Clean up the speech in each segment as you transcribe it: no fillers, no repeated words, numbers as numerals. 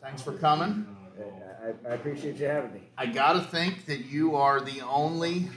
Thanks for coming. I appreciate you having me. I gotta think that you are the only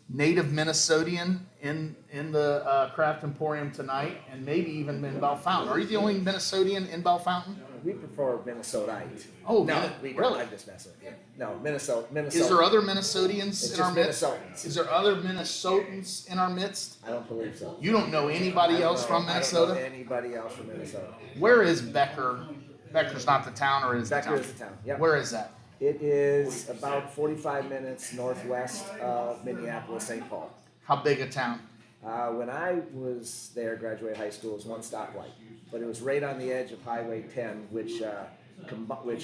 native Minnesotan in the Craft Emporium tonight, and maybe even in Bellefontaine. Are you the only Minnesotan in Bellefontaine? We prefer Minnesotite. Oh, no, yeah, we don't. really? I'm just messing with you. No, Minnesota. Is there other Minnesotans It's in our just midst? Minnesotans. Is there other Minnesotans in our midst? I don't believe so. You don't know anybody else from I don't Minnesota? know anybody else from Minnesota. Where is Becker? Becker's not the town, or is the Becker town? is the town. Yep. Where is that? It is about 45 minutes northwest of Minneapolis, St. Paul. How big a town? When I was there, graduated high school, it was one stoplight, but it was right on the edge of Highway 10, which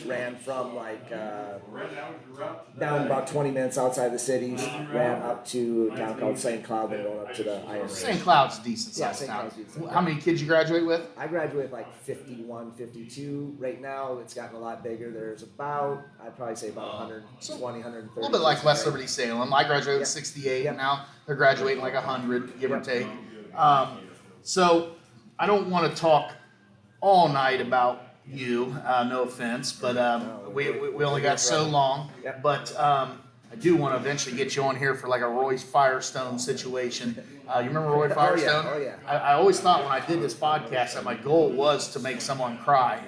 ran from down about 20 minutes outside the cities, ran up to a town called St. Cloud, and going up to the Iron Range. St. Cloud's a decent Yeah, sized St. town. Cloud's decent. How many kids you graduate with? I graduated like 51, 52. Right now, it's gotten a lot bigger. There's about, I'd probably say about 120, 130. A little bit like West Liberty Salem. I graduated with 68, Yep. and now they're graduating like 100, give or Yep. take. So I don't want to talk all night about you, no offense, but we only got so long. Yep. But I do want to eventually get you on here for like a Roy Firestone situation. You remember Roy Firestone? Oh, yeah. I always thought when I did this podcast that my goal was to make someone cry.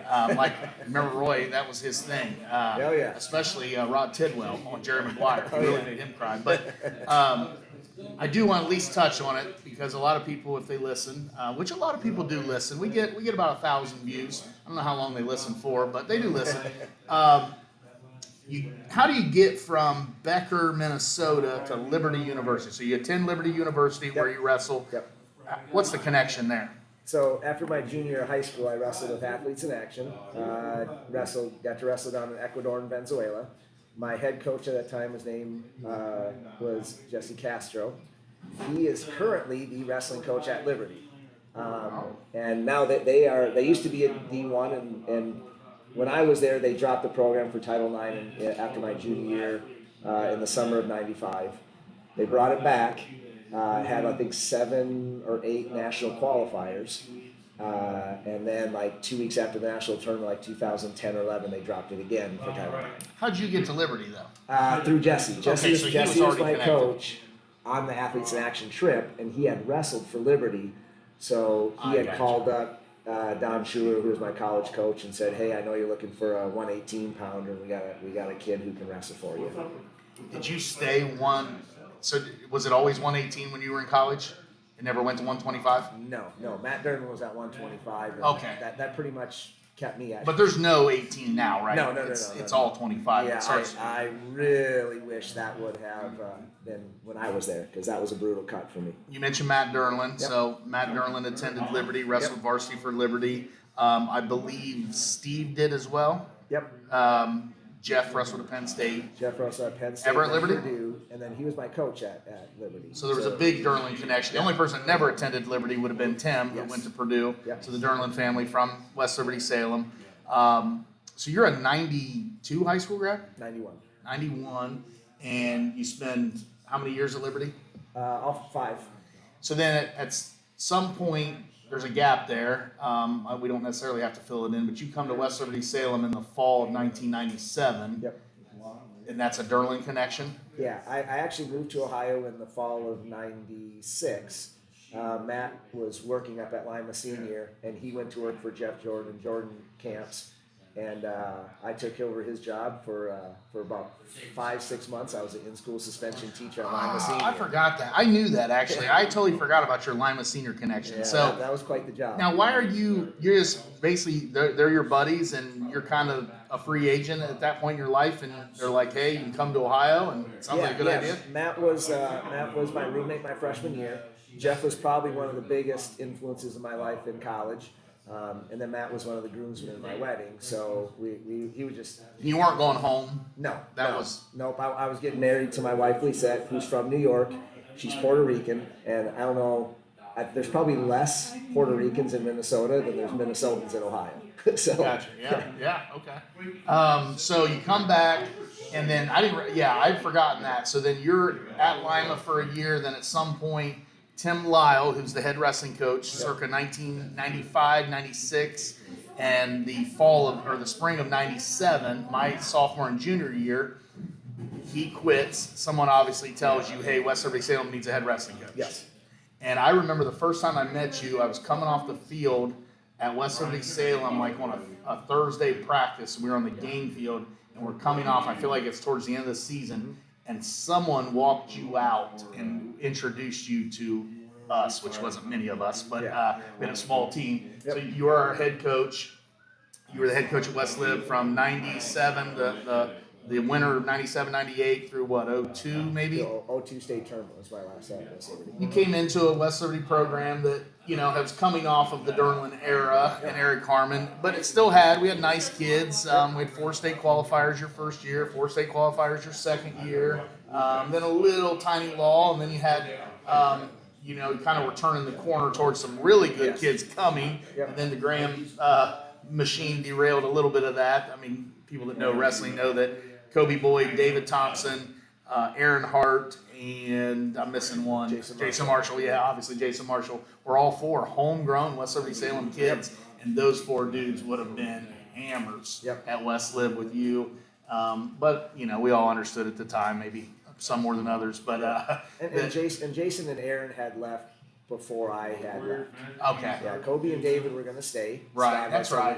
Remember Roy? That was his thing. Oh, yeah. Especially Rod Tidwell on Jerry Maguire. He Oh, really yeah. made him cry. But I do want to at least touch on it because a lot of people, if they listen, which a lot of people do listen, we get about 1,000 views. I don't know how long they listen for, but they do listen. How do you get from Becker, Minnesota to Liberty University? So you attend Liberty University where you wrestle. Yep. What's the connection there? So after my junior year of high school, I wrestled with Athletes in Action. Got to wrestle down in Ecuador and Venezuela. My head coach at that time, his name was Jesse Castro. He is currently the wrestling coach at Liberty. And now that they used to be a D1, and when I was there, they dropped the program for Title IX after my junior year in the summer of '95. They brought it back, had I think 7 or 8 national qualifiers, and then like 2 weeks after the national tournament, like 2010 or 11, they dropped it again for Title IX. How'd you get to Liberty though? Through Jesse. Okay, so he was Jesse was already my connected. coach on the Athletes in Action trip, and he had wrestled for Liberty, so he had gotcha. called up Don Schuler, who was my college coach, and said, "Hey, I know you're looking for a 118 pounder. We got a kid who can wrestle for you." Did you stay one? So was it always 118 when you were in college? It never went to 125? No. Matt Dern was at 125. And Okay. That pretty much kept me at. But there's no 18 now, right? No. It's all 25. Yeah, It starts- I really wish that would have been when I was there, because that was a brutal cut for me. You mentioned Matt Derlin. Yep. So Matt Derlin attended Liberty, wrestled varsity for Liberty. I believe Steve did as well. Yep. Jeff wrestled at Penn State. Jeff Russell at Penn State, Ever at then Liberty? Purdue, and then he was my coach at Liberty. So there was a big Derlin connection. The only person that never attended Liberty would have been Tim, who Yes. went to Purdue. Yep. So the Derlin family from West Liberty Salem. So you're a 92 high school grad? 91. 91, and you spend how many years at Liberty? All 5. So then at some point, there's a gap there. We don't necessarily have to fill it in, but you come to West Liberty Salem in the fall of 1997, Yep. and that's a Derlin connection. Yeah, I actually moved to Ohio in the fall of '96. Matt was working up at Lima Senior, and he went to work for Jeff Jordan camps. And I took over his job for about 5-6 months. I was an in-school suspension teacher at Lima Senior. I forgot that. I knew that, actually. I totally forgot about your Lima Senior connection. Yeah, So that was quite the job. now, why are you're just basically, they're your buddies, and you're kind of a free agent at that point in your life, and they're like, hey, you can come to Ohio, and it sounds like a good idea. Matt was my roommate my freshman year. Jeff was probably one of the biggest influences in my life in college. And then Matt was one of the groomsmen in my wedding. So he was just... You weren't going home? Nope. I was getting married to my wife, Lisette, who's from New York. She's Puerto Rican, and I don't know, there's probably less Puerto Ricans in Minnesota than there's Minnesotans in Ohio. So, Gotcha. Yeah. Okay. So you come back, and then I'd forgotten that. So then you're at Lima for a year. Then at some point, Tim Lyle, who's the head wrestling coach, circa 1995, 96, and the spring of 97, my sophomore and junior year, he quits. Someone obviously tells you, hey, West Liberty Salem needs a head wrestling coach. Yes. And I remember the first time I met you, I was coming off the field at West Liberty Salem, like on a Thursday practice. We were on the game field, and we're coming off, I feel like it's towards the end of the season, and someone walked you out and introduced you to us, which wasn't many of us, but we had a small team. Yep. So you were our head coach. You were the head coach at West Lib from 97, the winter of 97, 98 through what, 02 maybe? The 02 state tournament was my last at West Liberty. You came into a West Liberty program that, was coming off of the Derlin era and Eric Harmon, but it still we had nice kids. We had 4 state qualifiers your first year, 4 state qualifiers your second year, then a little tiny lull, and then you had, kind of were turning the corner towards some really good kids coming, and then the Graham machine derailed a little bit of that. I mean, people that know wrestling know that Kobe Boyd, David Thompson, Aaron Hart, and I'm missing one. Jason Marshall. Yeah, obviously Jason Marshall. We're all 4 homegrown West Liberty Salem kids, and those 4 dudes would have been hammers at West Lib with you. But we all understood at the time, maybe some more than others. But and Jason and Aaron had left before I had left. Okay. Yeah, Kobe and David were going to stay. Right. That's right.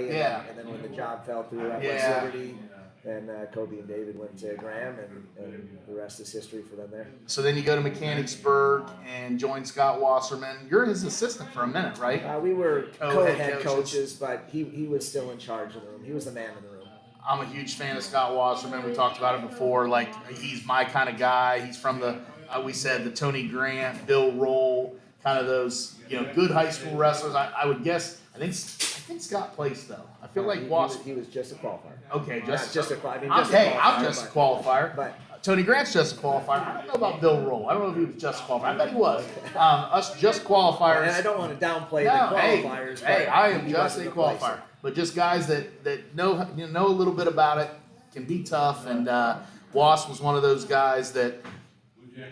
Yeah. And then when the job fell through at West Liberty, then Kobe and David went to Graham, and the rest is history for them there. So then you go to Mechanicsburg and join Scott Wasserman. You're his assistant for a minute, right? We were Co-head co-head coaches, but he was still in charge of the room. He was the man in the room. I'm a huge fan of Scott Wasserman. We talked about it before. Like, he's my kind of guy. He's from the Tony Grant, Bill Roll, kind of those, good high school wrestlers. I would guess, I think Scott placed, though. I feel like he was just a qualifier. Okay, I'm just a qualifier. But Tony Grant's just a qualifier. I don't know about Bill Roll. I don't know if he was just a qualifier. I bet he was. Us just qualifiers. And I don't want to downplay the qualifiers. Hey, I am just a qualifier. But just guys that know a little bit about it, can be tough. And Was was one of those guys that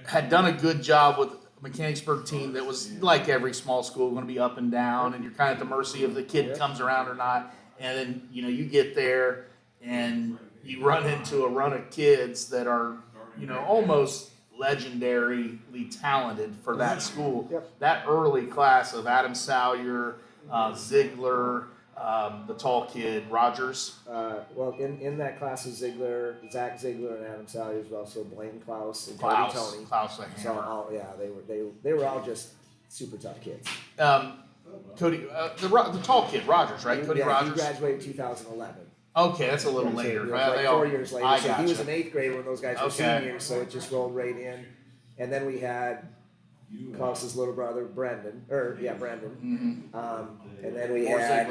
had done a good job with a Mechanicsburg team that was, like every small school, going to be up and down, and you're kind of at the mercy of the kid comes around or not. And then you get there and you run into a run of kids that are almost legendarily talented for that school. That early class of Adam Salyer, Ziegler, the tall kid, Rogers. Well, in that class of Zach Ziegler and Adam Salyer was also Blaine Klaus and Cody Tony. Klaus, so they were all just super tough kids. Cody, the tall kid, Rogers, right? Cody Rogers. He graduated in 2011. Okay, that's a little later. Like 4 years later. Gotcha. He was in 8th grade when those guys were seniors, so it just rolled right in. And then we had Klaus's little brother, Brendan. Mm-hmm. And then we had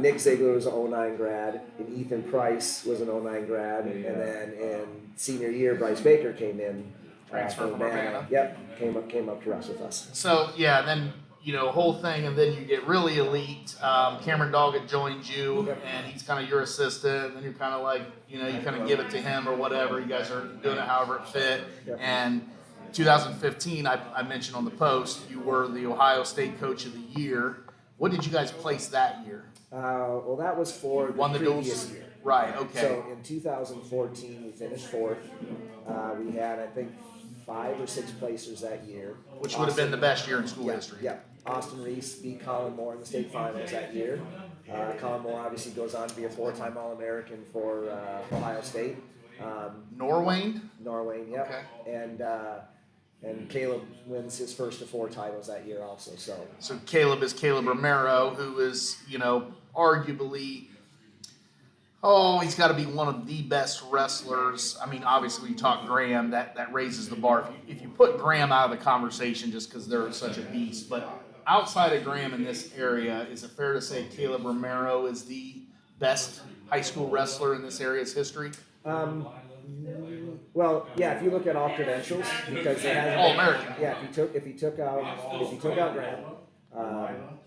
Nick Ziegler was an 09 grad, and Ethan Price was an 09 grad, and then in senior year, Bryce Baker came in. Transfer from Urbana. Yep, came up to wrestle with us. So then whole thing, and then you get really elite. Cameron Doggett joins you, and he's kind of your assistant. And then you're kind of like, you kind of give it to him or whatever. You guys are doing it however it fit. Yep. And 2015, I mentioned on the post, you were the Ohio State Coach of the Year. What did you guys place that year? Well, that was for the previous year. Right. Okay. So in 2014, we finished 4th. We had, I think, 5 or 6 placers that year. Which would have been the best year in school history. Yeah. Austin Reese beat Colin Moore in the state finals that year. Colin Moore obviously goes on to be a 4-time All-American for Ohio State. Norwayne, yep. Okay. And Caleb wins his first of 4 titles that year also. So Caleb is Caleb Romero, who is, arguably, he's got to be one of the best wrestlers. I mean, obviously, when you talk Graham, that raises the bar. If you put Graham out of the conversation just because they're such a beast, but outside of Graham in this area, is it fair to say Caleb Romero is the best high school wrestler in this area's history? Well, yeah. If you look at all credentials, because they have All-American. Yeah. If you took out Graham,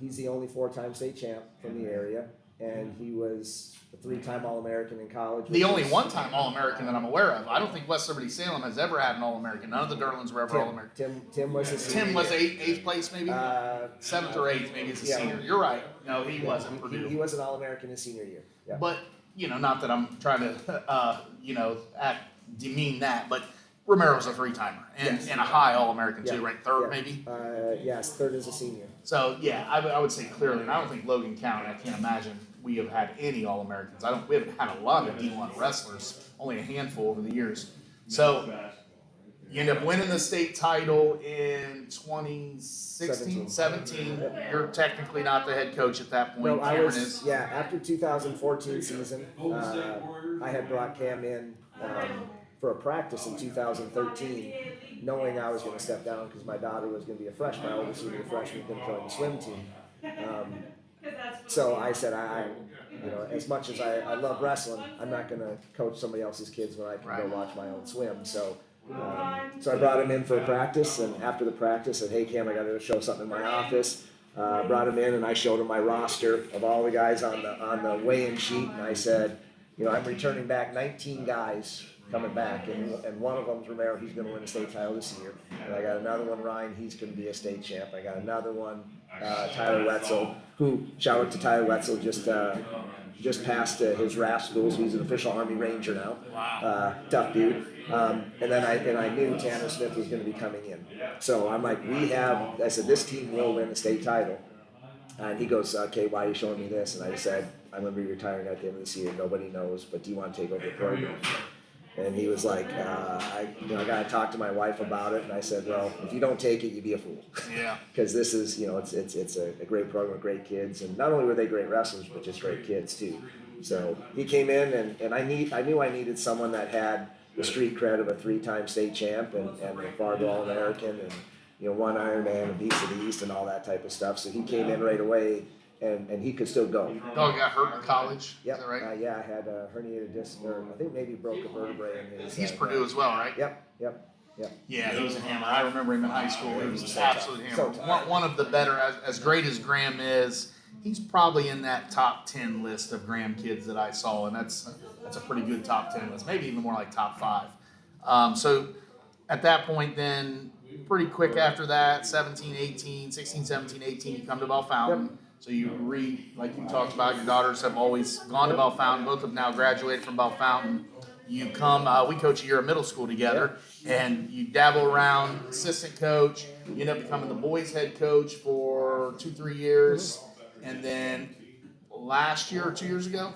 he's the only 4-time state champ from the area. and he was a 3-time All-American in college. The only one-time All-American that I'm aware of. I don't think West Liberty Salem has ever had an All-American. None of the Derlins were ever All-American. Tim was a senior. Tim was eighth place, maybe? 7th or 8th, maybe as a senior. You're right. No, he wasn't. Purdue. He was an All-American his senior year. Yeah. But, not that I'm trying to, demean that, but Romero's a 3-timer and a high All-American too, right? Third, maybe? Yes, third as a senior. So, yeah, I would say clearly, and I don't think Logan County, I can't imagine we have had any All-Americans. We haven't had a lot of D1 wrestlers, only a handful over the years. So, you end up winning the state title in 2016, 17. You're technically not the head coach at that point. No, Cameron is. Yeah, after 2014 season, I had brought Cam in for a practice in 2013, knowing I was going to step down because my daughter was going to be a freshman. My oldest was going to be a freshman, going to join the swim team. So I said, as much as I love wrestling, I'm not going to coach somebody else's kids when I can go watch my own swim. So I brought him in for a practice, and after the practice, I said, hey, Cam, I got to show something in my office. Brought him in, and I showed him my roster of all the guys on the weigh-in sheet, and I said, I'm returning back 19 guys coming back, and one of them's Romero. He's going to win a state title this year. And I got another one, Ryan. He's going to be a state champ. I got another one, Tyler Wetzel, who, shout out to Tyler Wetzel, just passed his RAF schools. He's an official Army Ranger now. Wow. Tough dude. And then I knew Tanner Smith was going to be coming in. So I'm like, I said, this team will win the state title. And he goes, okay, why are you showing me this? And I said, I'm going to be retiring at the end of this year. Nobody knows, but do you want to take over the program? And he was like, I got to talk to my wife about it. And I said, well, if you don't take it, you be a fool. Yeah. Because this is, it's a great program with great kids. And not only were they great wrestlers, but just great kids too. So he came in, and I knew I needed someone that had the street cred of a 3-time state champ and a Fargo All-American and, one Ironman and Beast of the East and all that type of stuff. So he came in right away. And he could still go. Dog got hurt in college. Yep. Is that right? Yeah, I had a herniated disc, or I think maybe broke a vertebrae in his. He's Purdue as well, right? Yep. Yeah, he was a hammer. I remember him in high school. He was an absolute hammer. So tough. One of the better, as great as Graham is, he's probably in that top 10 list of Graham kids that I saw, and that's a pretty good top 10 list, maybe even more like top 5. So at that point then, pretty quick after that, 17, 18, 16, 17, 18, you come to Bell Fountain. Yep. So you like you talked about, your daughters have always gone to Bell Fountain. Both have now graduated from Bell Fountain. You come, we coach a year of middle school together, and you dabble around, assistant coach. You end up becoming the boys' head coach for 2-3 years, and then last year or 2 years ago,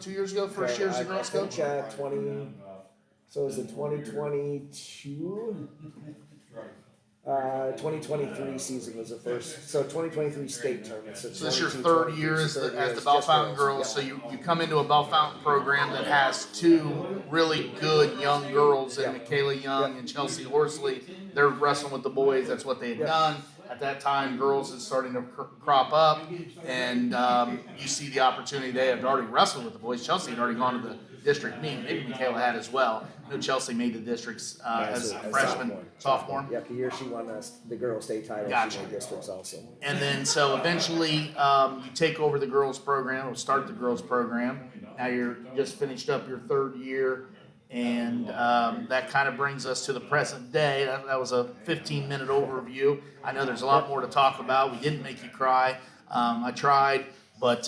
first year as the girls' coach. So is it 2022? 2023 season was the first. So 2023 state tournament. So this is your third year as the Bell Fountain girls. So you come into a Bell Fountain program that has 2 really good young girls, and Michaela Young and Chelsea Horsley. They're wrestling with the boys. That's what they had done. At that time, girls is starting to crop up, and you see the opportunity. They had already wrestled with the boys. Chelsea had already gone to the district meet. Maybe Michaela had as well. I know Chelsea made the districts as a freshman, sophomore. Yep, the year she won the girls' state title, Gotcha. She made districts also. And then so eventually you take over the girls' program, or start the girls' program. Now you're just finished up your 3rd year, and that kind of brings us to the present day. That was a 15-minute overview. I know there's a lot more to talk about. We didn't make you cry. I tried, but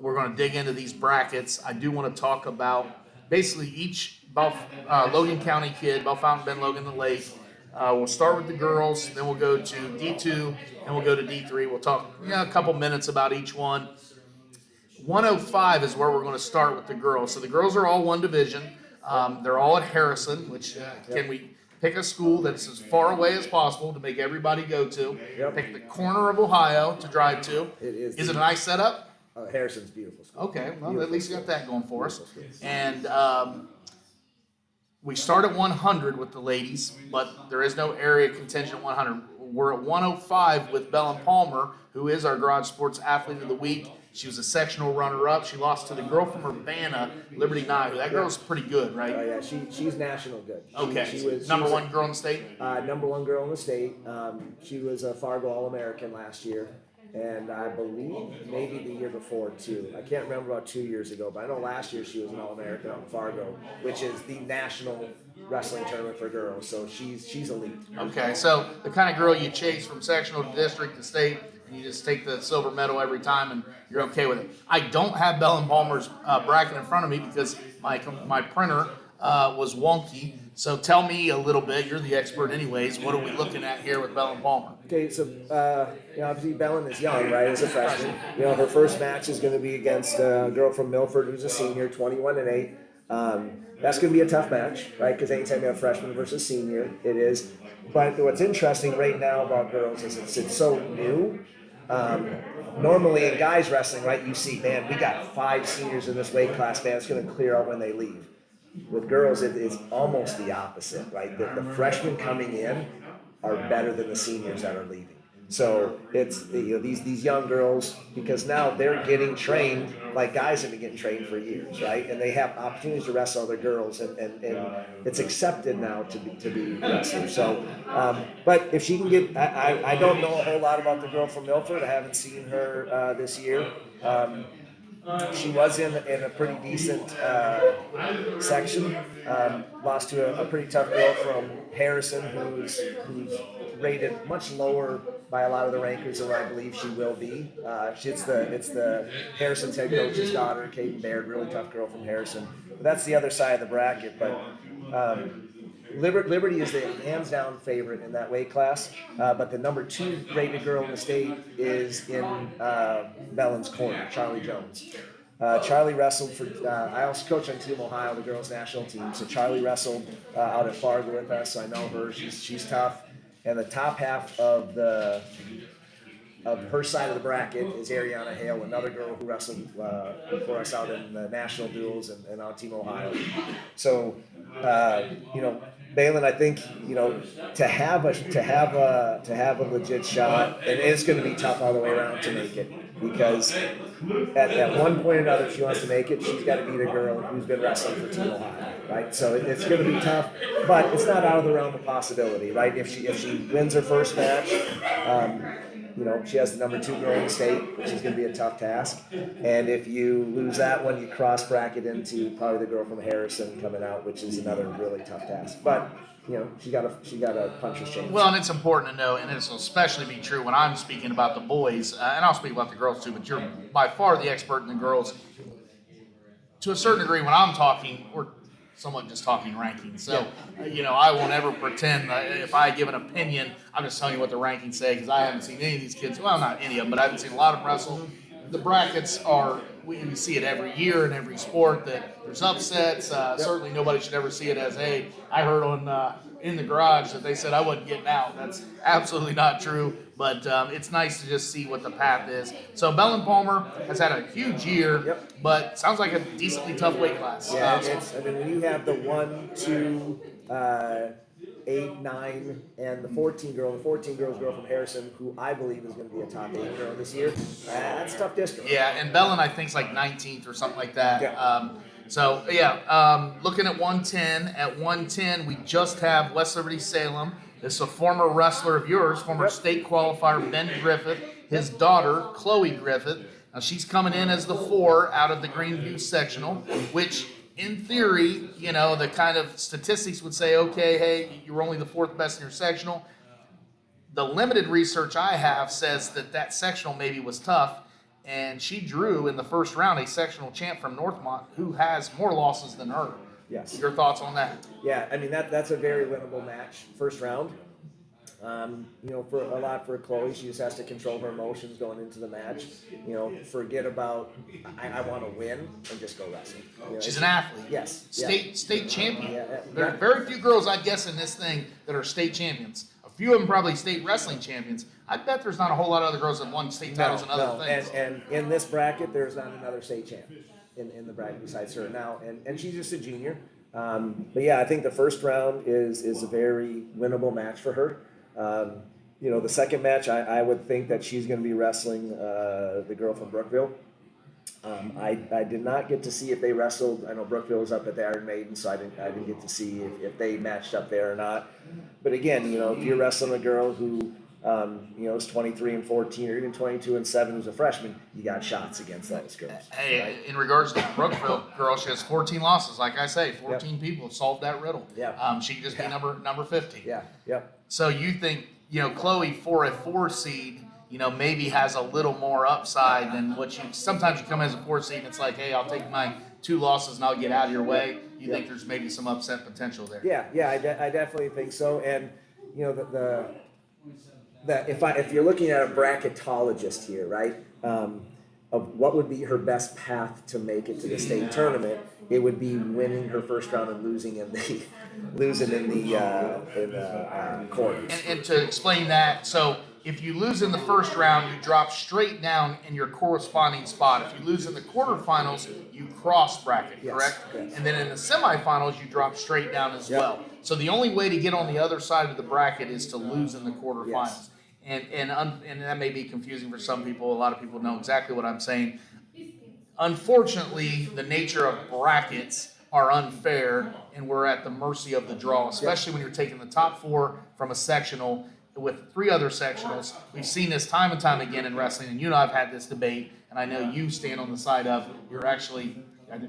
we're going to dig into these brackets. I do want to talk about basically each Logan County kid, Bell Fountain, Ben Logan, the Lake. We'll start with the girls, then we'll go to D2, and we'll go to D3. We'll talk a couple minutes about each one. 105 is where we're going to start with the girls. So the girls are all one division. They're all at Harrison, which can we pick a school that's as far away as possible to make everybody go to? Yep. Pick the corner of Ohio to drive to. It is. Is it a nice setup? Harrison's beautiful school. Okay, well, at least you got that going for us. And we start at 100 with the ladies, but there is no area contingent at 100. We're at 105 with Bellen Palmer, who is our Garage Sports Athlete of the Week. She was a sectional runner-up. She lost to the girl from Urbana, Liberty Nye. That girl's pretty good, right? Oh, yeah, she's national good. Okay, she was number 1 girl in the state? Number 1 girl in the state. She was a Fargo All-American last year. and I believe maybe the year before too. I can't remember, about 2 years ago, but I know last year she was an All-American out in Fargo, which is the national wrestling tournament for girls. So she's elite. Okay, so the kind of girl you chase from sectional to district to state, and you just take the silver medal every time, and you're okay with it. I don't have Bellin Palmer's bracket in front of me because my printer was wonky. So tell me a little bit. You're the expert, anyways. What are we looking at here with Bellin Palmer? Okay, so obviously Bellin is young, right? As a freshman, her first match is going to be against a girl from Milford who's a senior, 21-8. That's going to be a tough match, right? Because anytime you have freshman versus senior, it is. But what's interesting right now about girls is it's so new. Normally in guys wrestling, right, you see, man, we got 5 seniors in this weight class, man, it's going to clear out when they leave. With girls, it's almost the opposite, right? The freshmen coming in are better than the seniors that are leaving. So it's these young girls, because now they're getting trained like guys have been getting trained for years, right? And they have opportunities to wrestle other girls, and it's accepted now to be wrestlers. So, but if she can get, I don't know a whole lot about the girl from Milford. I haven't seen her this year. She was in a pretty decent section. Lost to a pretty tough girl from Harrison, who's rated much lower by a lot of the rankers than I believe she will be. It's the Harrison's head coach's daughter, Kaden Baird, really tough girl from Harrison. But that's the other side of the bracket. But Liberty is the hands-down favorite in that weight class, but the number 2 rated girl in the state is in Bellin's corner, Charlie Jones. Charlie wrestled for, I also coach on Team Ohio, the girls' national team, so Charlie wrestled out at Fargo with us, so I know her, she's tough. And the top half of her side of the bracket is Ariana Hale, another girl who wrestled for us out in the national duels and on Team Ohio. So, Balin, I think to have a legit shot, and it's going to be tough all the way around to make it, because at one point or another, if she wants to make it, she's got to beat a girl who's been wrestling for Team Ohio, right? So it's going to be tough, but it's not out of the realm of possibility, right? If she wins her first match, she has the number 2 girl in the state, which is going to be a tough task. And if you lose that one, you cross bracket into probably the girl from Harrison coming out, which is another really tough task. But she got a puncher's chance. Well, and it's important to know, and it'll especially be true when I'm speaking about the boys, and I'll speak about the girls too. But you're by far the expert in the girls. To a certain degree, when I'm talking, we're somewhat just talking rankings. So, I won't ever pretend that if I give an opinion, I'm just telling you what the rankings say, because I haven't seen any of these kids. Well, not any of them, but I haven't seen a lot of them wrestle. The brackets are, we see it every year in every sport that there's upsets. Certainly nobody should ever see it as, hey, I heard on in the garage that they said I wasn't getting out. That's absolutely not true, but it's nice to just see what the path is. So Bellin Palmer has had a huge year, but sounds like a decently tough weight class. Yeah, when you have the 1, 2, 8, 9, and the 14 girl from Harrison, who I believe is going to be a top 8 girl this year, that's a tough district. Yeah, and Bellin I think is like 19th or something like that. Yeah. Looking at 110. At 110, we just have West Liberty Salem. This is a former wrestler of yours, former state qualifier Ben Griffith, his daughter Chloe Griffith. Now she's coming in as the 4 out of the Greenview sectional, which in theory, the kind of statistics would say, okay, hey, you were only the 4th best in your sectional. The limited research I have says that sectional maybe was tough. And she drew in the first round a sectional champ from Northmont who has more losses than her. Yes. Your thoughts on that? Yeah, that's a very winnable match, first round. For Chloe, she just has to control her emotions going into the match. Forget about I want to win and just go wrestle. She's an athlete. Yes. State champion. Yeah. There are very few girls, I'd guess, in this thing that are state champions. A few of them probably state wrestling champions. I bet there's not a whole lot of other girls that won state titles and other things. And in this bracket, there's not another state champ in the bracket besides her now, and she's just a junior. But yeah, I think the first round is a very winnable match for her. The second match, I would think that she's going to be wrestling the girl from Brookville. I did not get to see if they wrestled. I know Brookville was up at the Iron Maiden, so I didn't get to see if they matched up there or not. But again, if you're wrestling a girl who Is 23-14 or even 22-7 as a freshman, you got shots against those girls. Hey, right? in regards to the Brookville girl, she has 14 losses. Like I say, 14 people have solved that riddle. Yeah. She can just be number 50. Yeah, yep. So you think, Chloe for a 4 seed, maybe has a little more upside than what sometimes you come as a 4 seed and it's like, hey, I'll take my 2 losses and I'll get out of your way. You think there's maybe some upset potential there? Yeah, I definitely think so. And if you're looking at a bracketologist here, right, of what would be her best path to make it to the state tournament, it would be winning her first round and losing in the quarters. And to explain that, so if you lose in the first round, you drop straight down in your corresponding spot. If you lose in the quarterfinals, you cross bracket, correct? Yes. And then in the semifinals, you drop straight down as well. So the only way to get on the other side of the bracket is to lose in the quarterfinals. Yes. And that may be confusing for some people. A lot of people know exactly what I'm saying. Unfortunately, the nature of brackets are unfair, and we're at the mercy of the draw, especially when you're taking the top 4 from a sectional with 3 other sectionals. We've seen this time and time again in wrestling, and I've had this debate, and I know you stand on the side of you're actually,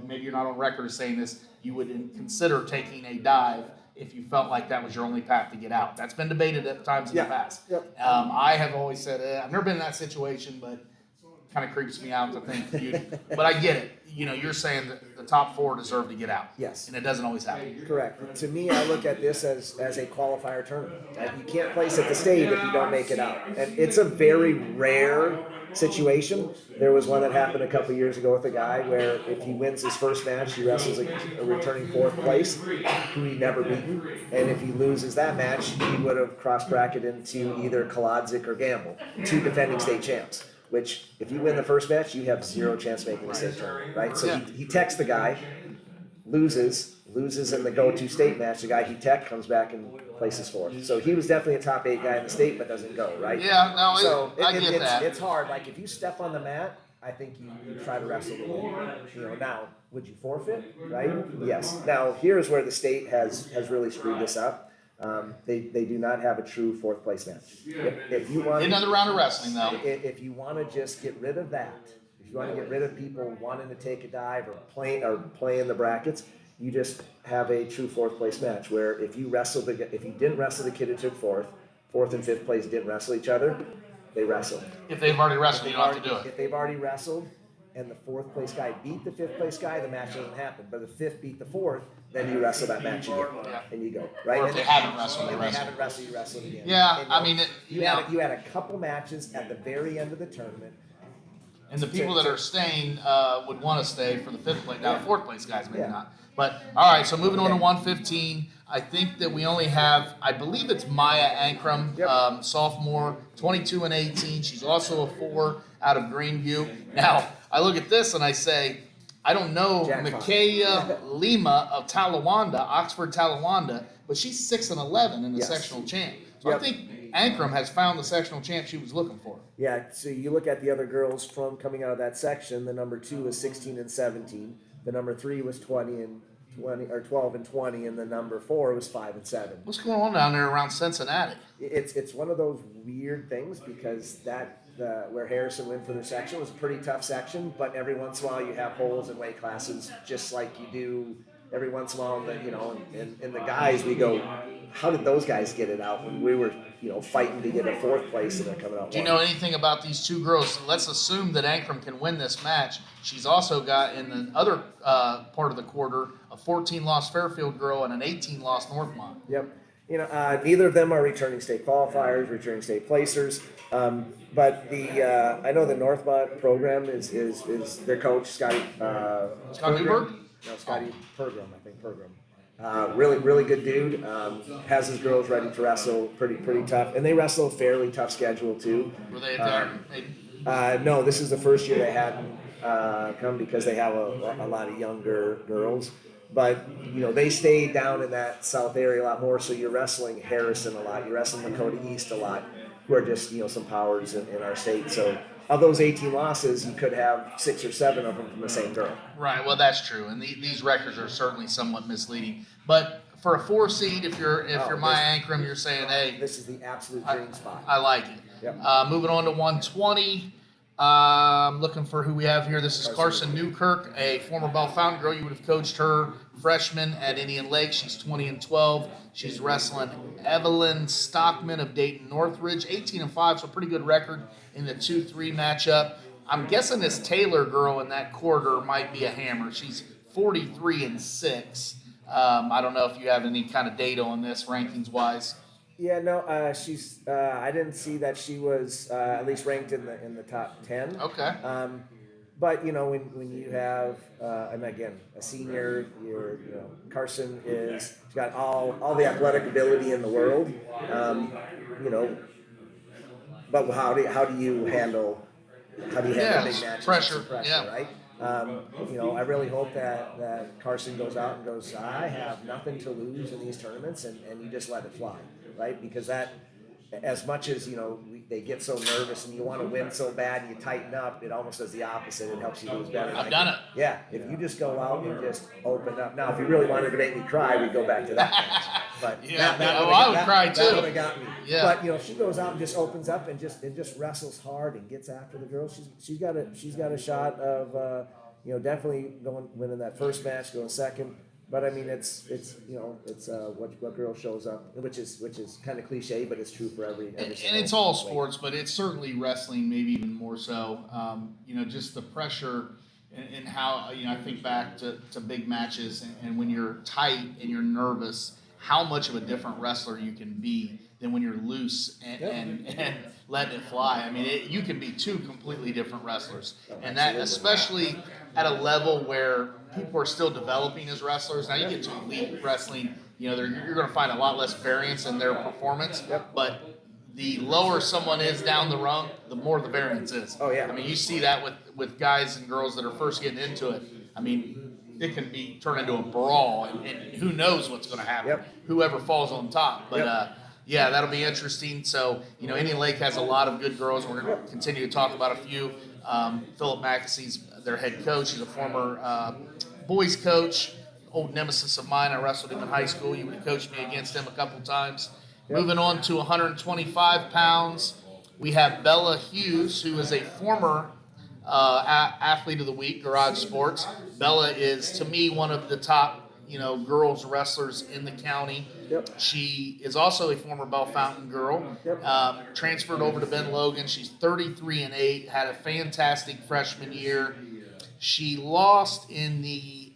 maybe you're not on record as saying this, you would consider taking a dive if you felt like that was your only path to get out. That's been debated at times in the past. Yep. I have always said, I've never been in that situation, but it kind of creeps me out to think but I get it. You're saying that the top 4 deserve to get out. Yes. And it doesn't always happen. Correct. To me, I look at this as a qualifier tournament. Right? You can't place at the state if you don't make it out. And it's a very rare situation. There was one that happened a couple years ago with a guy where if he wins his first match, he wrestles a returning 4th place, who he never beaten. And if he loses that match, he would have cross-bracketed into either Kolodzik or Gamble, 2 defending state champs. Which, if you win the first match, you have 0 chance making the state tournament, right? So he texts the guy, loses in the go-to state match. The guy he texted comes back and places 4th. So he was definitely a top 8 guy in the state, but doesn't go, right? Yeah, no, so I get that. It's hard. Like, if you step on the mat, I think you try to wrestle the win. Now, would you forfeit, right? Yes. Now, here's where the state has really screwed this up. They do not have a true 4th place match. If you want Another round of wrestling, though. If you want to just get rid of that, if you want to get rid of people wanting to take a dive or play in the brackets, you just have a true 4th place match where if you didn't wrestle the kid who took 4th and 5th place didn't wrestle each other, they wrestle. If they've already wrestled, you don't have to do it. If they've already wrestled and the 4th place guy beat the 5th place guy, the match doesn't happen. But the 5th beat the 4th, then you wrestle that match again, and you go, right? Or if they haven't wrestled, you wrestle again. Yeah, And you had a couple matches at the very end of the tournament. And the people that are staying would want to stay for the 5th place. Now, the 4th place guys maybe Yeah. not. But, all right, so moving on to 115. I think that we only have, I believe it's Maya Ankrum, sophomore, 22-18. She's also a 4 out of Greenview. Now, I look at this and I say, I don't know Micaiah Lima of Talawanda, Oxford Talawanda, but she's 6-11 in the sectional champ. So I think Ankrum has found the sectional champ she was looking for. Yeah, so you look at the other girls from coming out of that section. The number 2 was 16-17. The number 3 was 12-20, and the number 4 was 5-7. What's going on down there around Cincinnati? It's one of those weird things because where Harrison went for their section was a pretty tough section, but every once in a while you have holes in weight classes, just like you do every once in a while. And the guys, we go, how did those guys get it out when we were fighting to get a 4th place and they're coming out? Do you know anything about these 2 girls? Let's assume that Ankrum can win this match. She's also got in the other part of the quarter a 14-loss Fairfield girl and an 18-loss Northmont. Yep. Neither of them are returning state qualifiers, returning state placers. But I know the Northmont program is their coach, Scotty. Scott Newberg? No, Scotty Pergram, I think Pergram. Really good dude. Has his girls ready to wrestle, pretty tough, and they wrestle a fairly tough schedule too. Were they there? No, this is the first year they hadn't come because they have a lot of younger girls. But they stay down in that south area a lot more. So you're wrestling Harrison a lot. You're wrestling Lakota East a lot, who are just some powers in our state. So of those 18 losses, you could have 6 or 7 of them from the same girl. Right. Well, that's true, and these records are certainly somewhat misleading. But for a 4 seed, if you're Maya this- Ankrum, you're saying, hey, This is the absolute dream spot. I like it. Yep. Moving on to 120. Looking for who we have here. This is Carson Newkirk, a former Bell Fountain girl. You would have coached her freshman at Indian Lake. She's 20-12. She's wrestling Evelyn Stockman of Dayton Northridge, 18-5, so pretty good record in the 2-3 matchup. I'm guessing this Taylor girl in that quarter might be a hammer. She's 43-6. I don't know if you have any kind of data on this rankings wise. Yeah, no, she's. I didn't see that she was at least ranked in the top 10. Okay. But when you have and again a senior, Carson she's got all the athletic ability in the world. But how do you handle big matches? Pressure, right? I really hope that Carson goes out and goes, I have nothing to lose in these tournaments, and you just let it fly, right? Because that, as much as they get so nervous and you want to win so bad and you tighten up, it almost does the opposite. It helps you lose better. I've done it. Yeah, if you just go out and just open up. Now, if you really wanted to make me cry, we'd go back to that match. But I would cry too. That would have got me. Yeah. But if she goes out and just opens up and just wrestles hard and gets after the girl, she's got a shot of definitely winning that first match, going second. But I mean, it's what girl shows up, which is kind of cliche, but it's true for every and it's all sports, but it's certainly wrestling, maybe even more so. Just the pressure and how I think back to big matches, and when you're tight and you're nervous, how much of a different wrestler you can be than when you're loose and letting it fly. I mean, you can be two completely different wrestlers, and that especially at a level where people are still developing as wrestlers. Now you get to elite wrestling, you're going to find a lot less variance in their performance. Yep. But the lower someone is down the rung, the more the variance is. Oh yeah. I mean, you see that with guys and girls that are first getting into it. I mean, it can be turned into a brawl, and who knows what's going to happen. Yep. Whoever falls on top. But Yep. that'll be interesting. So, Indian Lake has a lot of good girls. We're going to continue to talk about a few. Philip Mackessy's their head coach. He's a former boys coach, old nemesis of mine. I wrestled him in high school. You would have coached me against him a couple times. Yep. Moving on to 125 pounds, we have Bella Hughes, who is a former athlete of the week, Garage Sports. Bella is, to me, one of the top girls wrestlers in the county. Yep. She is also a former Bell Fountain girl. Yep. Transferred over to Ben Logan. She's 33-8. Had a fantastic freshman year. She lost in the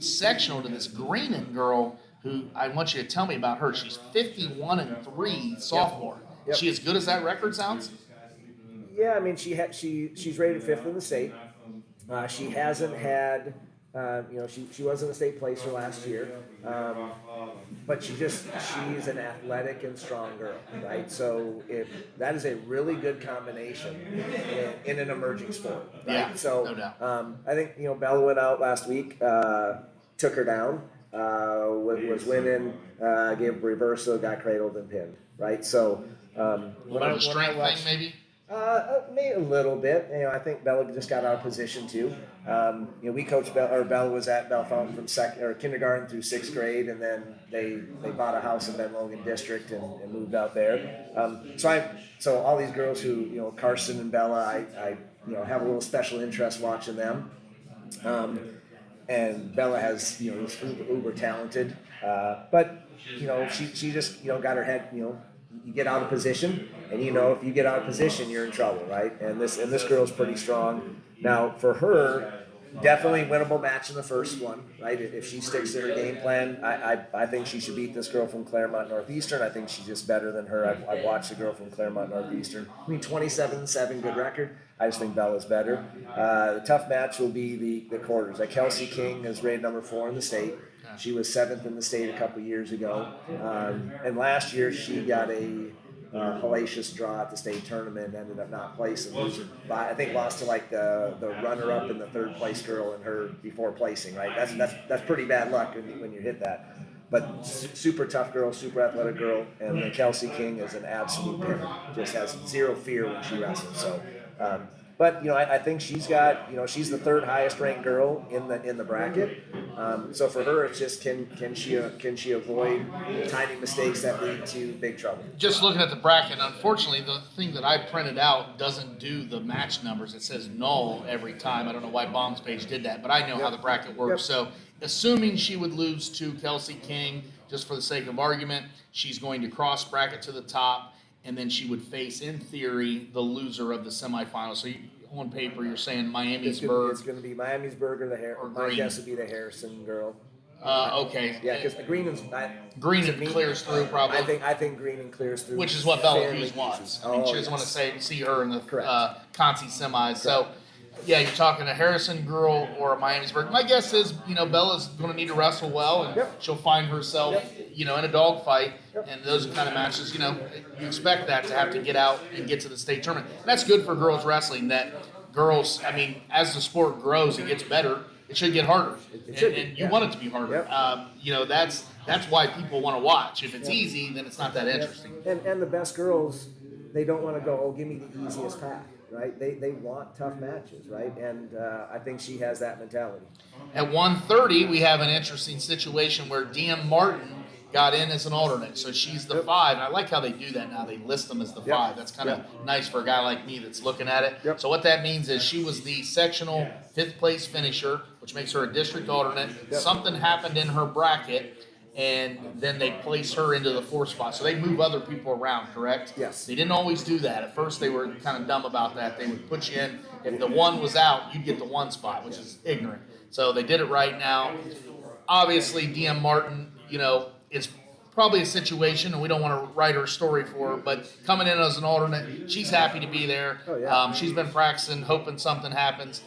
sectional to this Greenan girl, who I want you to tell me about her. She's 51-3 sophomore. Yep. She as good as that record sounds? Yeah, I mean she's rated 5th in the state. She hasn't had. She wasn't a state placer last year, but she's an athletic and strong girl, right? So that is a really good combination in an emerging sport, right? Yeah, so no doubt. I think Bella went out last week, took her down, was winning, gave a reversal, got cradled and pinned, right? So What about a strength thing, maybe? Maybe a little bit. I think Bella just got out of position too. We coached Bella was at Bell Fountain from kindergarten through 6th grade, and then they bought a house in Ben Logan District and moved out there. So all these girls who Carson and Bella, I have a little special interest watching them. And Bella has is uber talented, but she just got her head you get out of position, and if you get out of position, you're in trouble, right? And this girl's pretty strong. Now, for her, definitely winnable match in the first one, right? If she sticks to her game plan, I think she should beat this girl from Claremont Northeastern. I think she's just better than her. I've watched the girl from Claremont Northeastern. 27-7, good record. I just think Bella's better. The tough match will be the quarters. Kelsey King is rated number 4 in the state. She was 7th in the state a couple years ago. And last year she got a hellacious draw at the state tournament, ended up not placing. I think lost to the runner-up and the 3rd place girl in her before placing, right? That's pretty bad luck when you hit that. But super tough girl, super athletic girl, and Kelsey King is an absolute pinner. Just has zero fear when she wrestles. So, but I think she's got she's the 3rd highest ranked girl in the bracket. So for her, it's just can she avoid tiny mistakes that lead to big trouble? Just looking at the bracket, unfortunately, the thing that I printed out doesn't do the match numbers. It says null every time. I don't know why Baum's page did that, but I know how the bracket works. So assuming she would lose to Kelsey King, just for the sake of argument, she's going to cross bracket to the top, and then she would face, in theory, the loser of the semifinals. So on paper, you're saying Miamisburg. It's going to be Miamisburg or my Green. guess would be the Harrison girl. Okay. Yeah, because Greenland's clears through probably. I think Greenland clears through. Which is what Bella fairly Hughes wants. easy. I mean, she doesn't want to see her in the Correct. Conti semis. So, yeah, you're talking a Harrison girl or a Miamisburg. My guess is, Bella's going to need to wrestle well, and she'll find herself, in a dogfight. And those kind of matches, you expect that to have to get out and get to the state tournament. And that's good for girls wrestling. That girls, as the sport grows, it gets better. It should get harder, and you want it to be harder. That's why people want to watch. If it's easy, then it's not that interesting. And the best girls, they don't want to go, oh, give me the easiest path, right? They want tough matches, right? And I think she has that mentality. At 130, we have an interesting situation where DM Martin got in as an alternate, so she's the 5. And I like how they do that now. They list them as the 5. That's kind of nice for a guy like me that's looking at it. So what that means is she was the sectional 5th place finisher, which makes her a district alternate. Something happened in her bracket, and then they place her into the 4th spot. So they move other people around, correct? Yes. They didn't always do that. At first, they were kind of dumb about that. They would put you in. If the 1 was out, you'd get the 1 spot, which is ignorant. So they did it right now. Obviously, DM Martin, is probably a situation, and we don't want to write her story for her, but coming in as an alternate, she's happy to be there. Oh, yeah. She's been practicing, hoping something happens.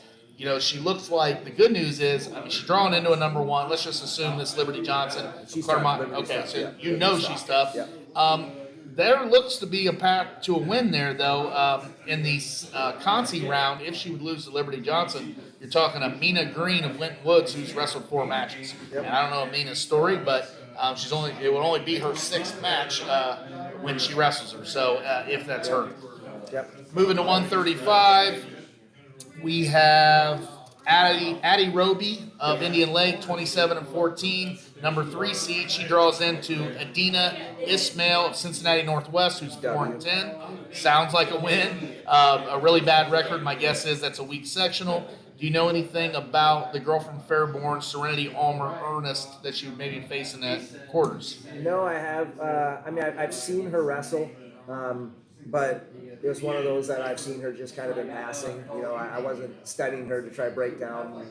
She looks like, the good news is, she's drawn into a number 1. Let's just assume this Liberty Johnson. She's Claremont. tough. Okay, Liberty so stuff. she's tough. Yeah. There looks to be a path to a win there, though, in the Conti round. If she would lose to Liberty Johnson, you're talking Amina Green of Linton Woods, who's wrestled 4 matches. And I don't know Amina's story, but it would only be her 6th match when she wrestles her. So if that's her. Moving to 135, we have Addie Roby of Indian Lake, 27-14, number 3 seed. She draws into Adina Ismail of Cincinnati Northwest, who's 4-10. Sounds like a win. A really bad record. My guess is that's a weak sectional. Do you know anything about the girl from Fairborn, Serenity Almer Ernest, that she would maybe face in the quarters? No, I have. I've seen her wrestle, but it was one of those that I've seen her just kind of in passing. I wasn't studying her to try to break down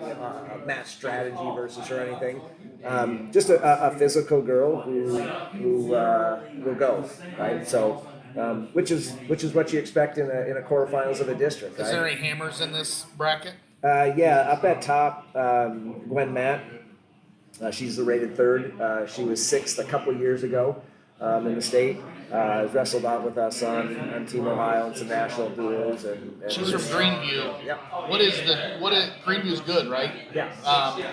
a match strategy versus her or anything. Just a physical girl who will go, right? So. Which is what you expect in a quarterfinals of a district, right? Is there any hammers in this bracket? Up at top, Gwen Matt. She's the rated 3rd. She was 6th a couple years ago in the state. Has wrestled out with us on Team Ohio and some national duels. And she's from Greenview. Yep. Greenview's good, right? Yeah.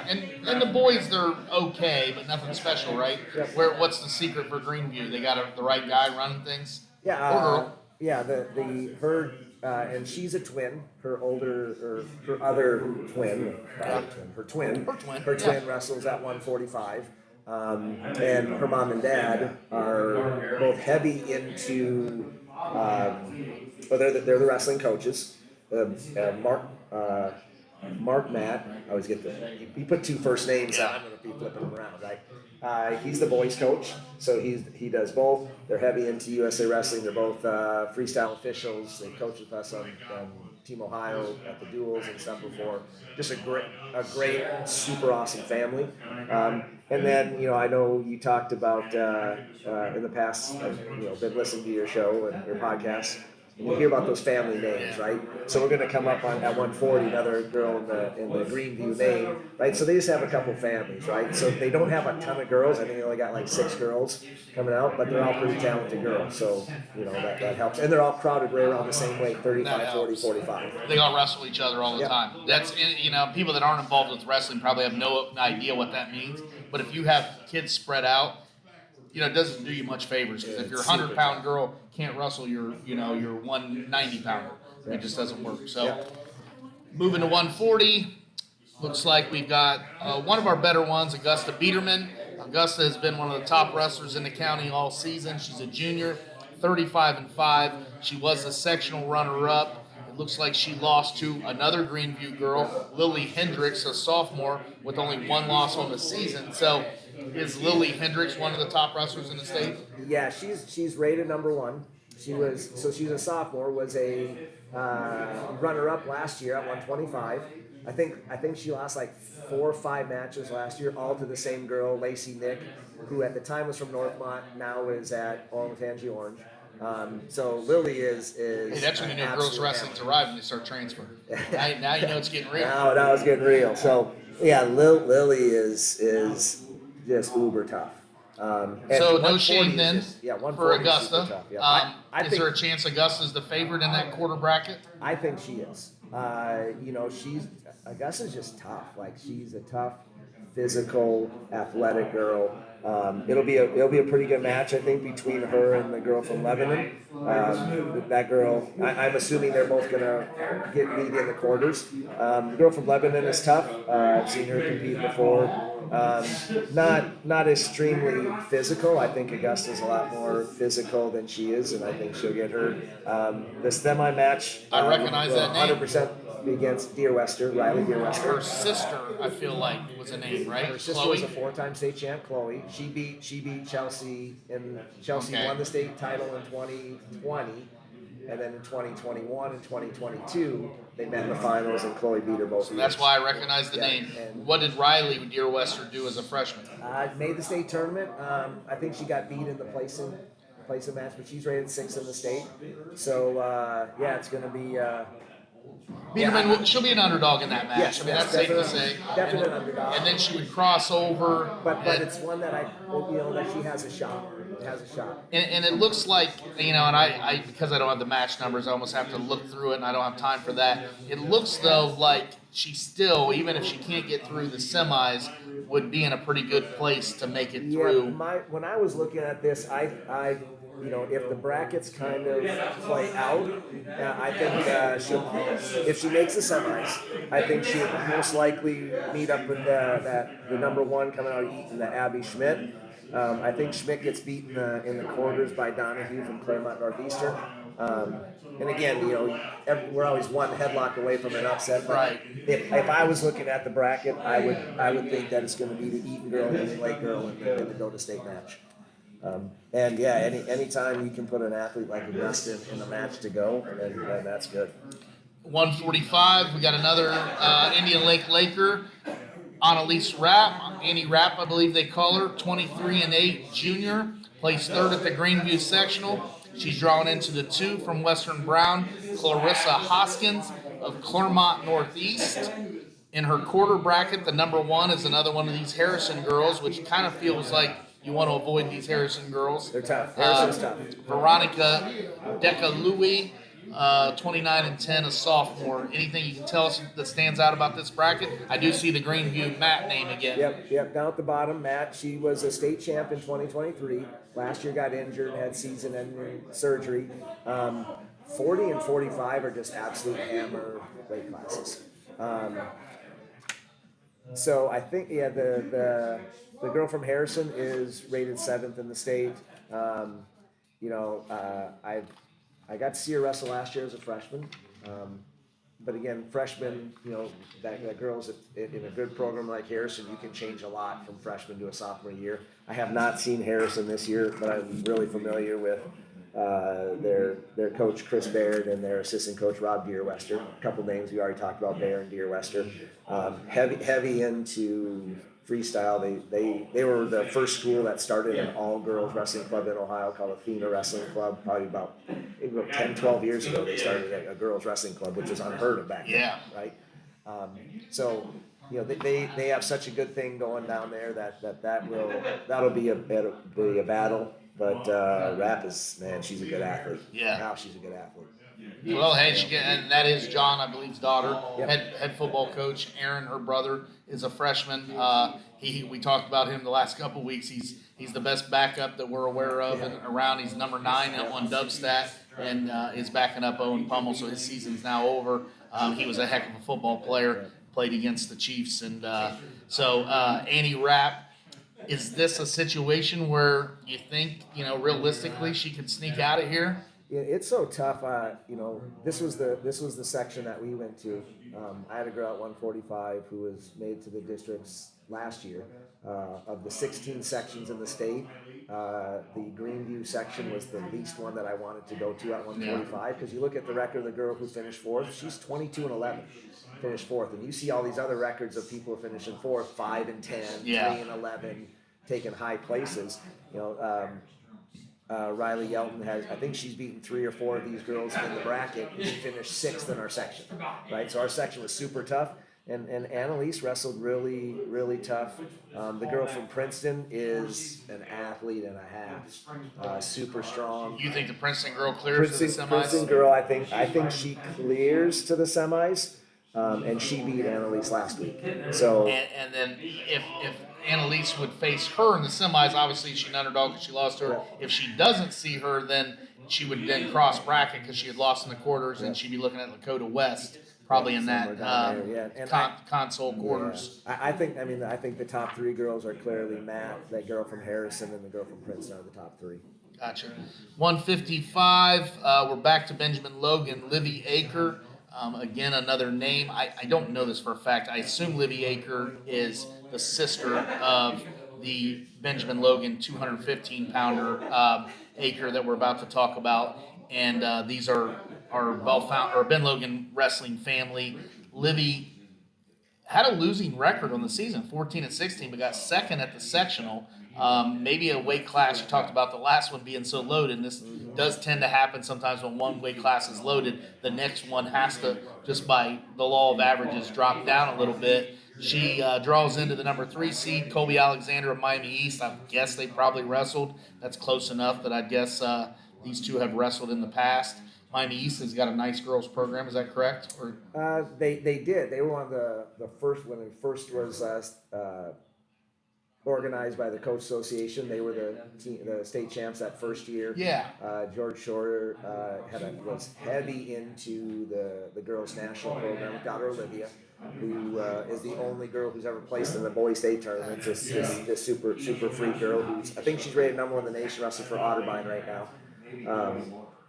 And the boys, they're okay, but nothing special, right? Yep. What's the secret for Greenview? They got the right guy running things. Yeah, or girl. And she's a twin. Her other twin, her twin wrestles at 145. And her mom and dad are both heavy into. They're the wrestling coaches. Mark Matt, I always get he put 2 first names out. I'm going to be flipping them around, right? He's the boys coach, so he does both. They're heavy into USA Wrestling. They're both freestyle officials. They coached with us on Team Ohio at the duels and stuff before. Just a great, super awesome family. And then, I know you talked about in the past, I've been listening to your show and your podcast. You hear about those family names, right? So we're going to come up at 140, another girl in the Greenview name, right? So they just have a couple families, right? So they don't have a ton of girls. I think they only got like 6 girls coming out, but they're all pretty talented girls. So, that helps. And they're all crowded right around the same weight, 35, 40, 45. They all wrestle each other all the time. That's, people that aren't involved with wrestling probably have no idea what that means. But if you have kids spread out, it doesn't do you much favors, because if your 100-pound girl can't wrestle your 190-pounder, it just doesn't work. So, moving to 140, Looks like we've got one of our better ones, Augusta Biederman. Augusta has been one of the top wrestlers in the county all season. She's a junior, 35-5. She was the sectional runner-up. It looks like she lost to another Greenview girl, Lily Hendricks, a sophomore, with only one loss on the season. So is Lily Hendricks one of the top wrestlers in the state? Yeah, she's rated number one. She's a sophomore, was a runner-up last year at 125. I think she lost like 4 or 5 matches last year, all to the same girl, Lacey Nick, who at the time was from Northmont, now is at Olentangy Orange. So Lily is. Hey, that's when you know girls wrestling's arrived when they start transferring. Now you know it's getting real. Now it's getting real. So yeah, Lily is just uber tough. So no shame then for Augusta. Yeah. Is there a chance Augusta's the favorite in that quarter bracket? I think she is. Augusta's just tough. Like, she's a tough, physical, athletic girl. It'll be a pretty good match, I think, between her and the girl from Lebanon. That girl, I'm assuming they're both gonna get beat in the quarters. The girl from Lebanon is tough. I've seen her compete before. Not extremely physical. I think Augusta's a lot more physical than she is, and I think she'll get hurt. The semi match, I recognize that name. 100% against Deer Wester, Riley Deer Wester. Her sister, I feel like, was a name, right? Her sister Chloe? was a 4-time state champ, Chloe. She beat Chelsea, and Chelsea Okay. won the state title in 2020, and then in 2021 and 2022 they met in the finals, and Chloe beat her both. So that's why I recognize the Yeah, name. and- What did Riley Deer Wester do as a freshman? Made the state tournament. I think she got beat in the placing match, but she's rated 6th in the state. So it's going to be. Biederman, she'll be an underdog in that match. Yes, I mean, yes, that's safe to definitely- say. definite and, underdog. And then she would cross over. But and, it's one that that she has a shot. Has a shot. and it looks like, and I because I don't have the match numbers, I almost have to look through it, and I don't have time for that. It looks though like she still, even if she can't get through the semis, would be in a pretty good place to make it through. When I was looking at this, I if the brackets kind of play out, I think if she makes the semis, I think she'll most likely meet up with the number one coming out of Eaton, the Abby Schmidt. I think Schmidt gets beaten in the quarters by Donahue from Claremont Northeastern. And again, we're always one headlock away from an upset. But Right. If I was looking at the bracket, I would think that it's going to be the Eaton girl and the Lake girl in the Dakota State match. Anytime you can put an athlete like Augusta in the match to go, then that's good. 145, we got another Indian Lake Laker, Annalise Rapp, Annie Rapp, I believe they call her, 23-8 junior, placed 3rd at the Greenview sectional. She's drawn into the 2 from Western Brown, Clarissa Hoskins of Claremont Northeast. In her quarter bracket, the number 1 is another one of these Harrison girls, which kind of feels like you want to avoid these Harrison girls. They're tough. Harrison's tough. Veronica Deca-Louis, 29-10, a sophomore. Anything you can tell us that stands out about this bracket? I do see the Greenview Matt name again. Yep. Down at the bottom, Matt. She was a state champ in 2023. Last year got injured, had season-ending surgery. 40 and 45 are just absolute hammer weight classes. So I think the girl from Harrison is rated 7th in the state. I got to see her wrestle last year as a freshman. But again, freshmen, that girl's in a good program like Harrison, you can change a lot from freshman to a sophomore year. I have not seen Harrison this year, but I'm really familiar with their coach Chris Baird and their assistant coach Rob Deerwester. A couple names we already talked about, Baird and Deerwester. Heavy into freestyle. They were the first school that started an all-girls wrestling club in Ohio called Athena Wrestling Club. Probably about 10, 12 years ago, they started a girls wrestling club, which was unheard of back then. Yeah. Right. They have such a good thing going down there that'll be a battle. But Rapp she's a good athlete. Yeah. Now she's a good athlete. Well, hey, and that is John, I believe's daughter, Yep. head football coach. Aaron, her brother, is a freshman. We talked about him the last couple weeks. He's the best backup that we're aware of and around. He's number 9 on Dubstat and is backing up Owen Pummel, so his season's now over. He was a heck of a football player. played against the Chiefs. And so Annie Rapp, is this a situation where you think, realistically she could sneak out of here? Yeah, it's so tough. This was the section that we went to. I had a girl at 145 who was made to the districts last year. Of the 16 sections in the state, the Greenview section was the least one that I wanted to go to at 145, because you look at the record of the girl who finished fourth. She's 22-11, finished fourth, and you see all these other records of people finishing fourth, 5 and 10, 3 and 11, taking high places. Riley Yelton I think she's beaten 3 or 4 of these girls in the bracket, and she finished 6th in our section, right? So our section was super tough, and Annalise wrestled really, really tough. The girl from Princeton is an athlete and a half, super strong. You think the Princeton girl clears to the semis? Princeton girl, I think she clears to the semis, and she beat Annalise last week. So and then if Annalise would face her in the semis, obviously she's an underdog because she lost to her. Yeah. If she doesn't see her, then she would then cross bracket because she had lost in the quarters, and she'd be looking at Lakota West, probably in that console quarters. Yeah. I think the top 3 girls are clearly Matt, that girl from Harrison, and the girl from Princeton are the top 3. Gotcha. 155. We're back to Benjamin Logan. Livy Aker. Again, another name. I don't know this for a fact. I assume Livy Aker is the sister of the Benjamin Logan 215-pounder Aker that we're about to talk about. And these are Ben Logan wrestling family. Livy had a losing record on the season, 14-16, but got second at the sectional. Maybe a weight class, you talked about the last one being so loaded, and this does tend to happen sometimes when one weight class is loaded, the next one has to, just by the law of averages, drop down a little bit. She draws into the number 3 seed, Colby Alexander of Miami East. I guess they probably wrestled. That's close enough that I guess these two have wrestled in the past. Miami East has got a nice girls program. Is that correct? Or they did. They were one of the first, when it first was organized by the Coach Association. They were the state champs that first year. Yeah. George Shorter was heavy into the girls' national program. Daughter Olivia, who is the only girl who's ever placed in the boys' state tournament. This super free girl who's, I think she's rated number 1 in the nation, wrestling for Otterbein right now.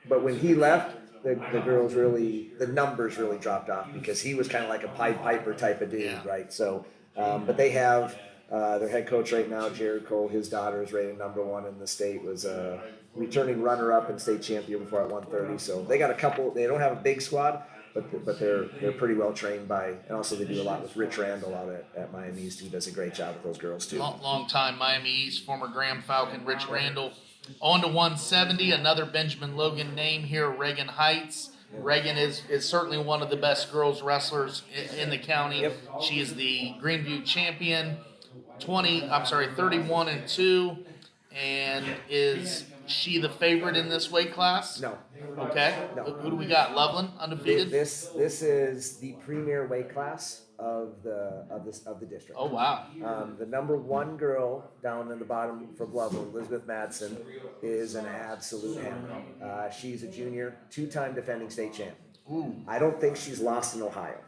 But when he left, the girls the numbers really dropped off, because he was kind of like a Pied Piper type of dude, right? So, but they have their head coach right now, Jared Cole. His daughter is rated number 1 in the state. Was a returning runner-up and state champion before at 130. So they got a couple. They don't have a big squad, but they're pretty well trained by. And also they do a lot with Rich Randall out at Miami East, who does a great job with those girls too. Long time Miami East, former Graham Falcon, Rich Randall. On to 170, another Benjamin Logan name here, Reagan Heights. Reagan is certainly one of the best girls wrestlers in the county. Yep. She is the Greenview champion, 31-2, and is she the favorite in this weight class? No. Okay. No. Who do we got? Loveland, undefeated. This is the premier weight class of the district. Oh wow. The number 1 girl down in the bottom from Loveland, Elizabeth Madsen, is an absolute hammer. She's a junior, 2-time defending state champ. Ooh. I don't think she's lost in Ohio.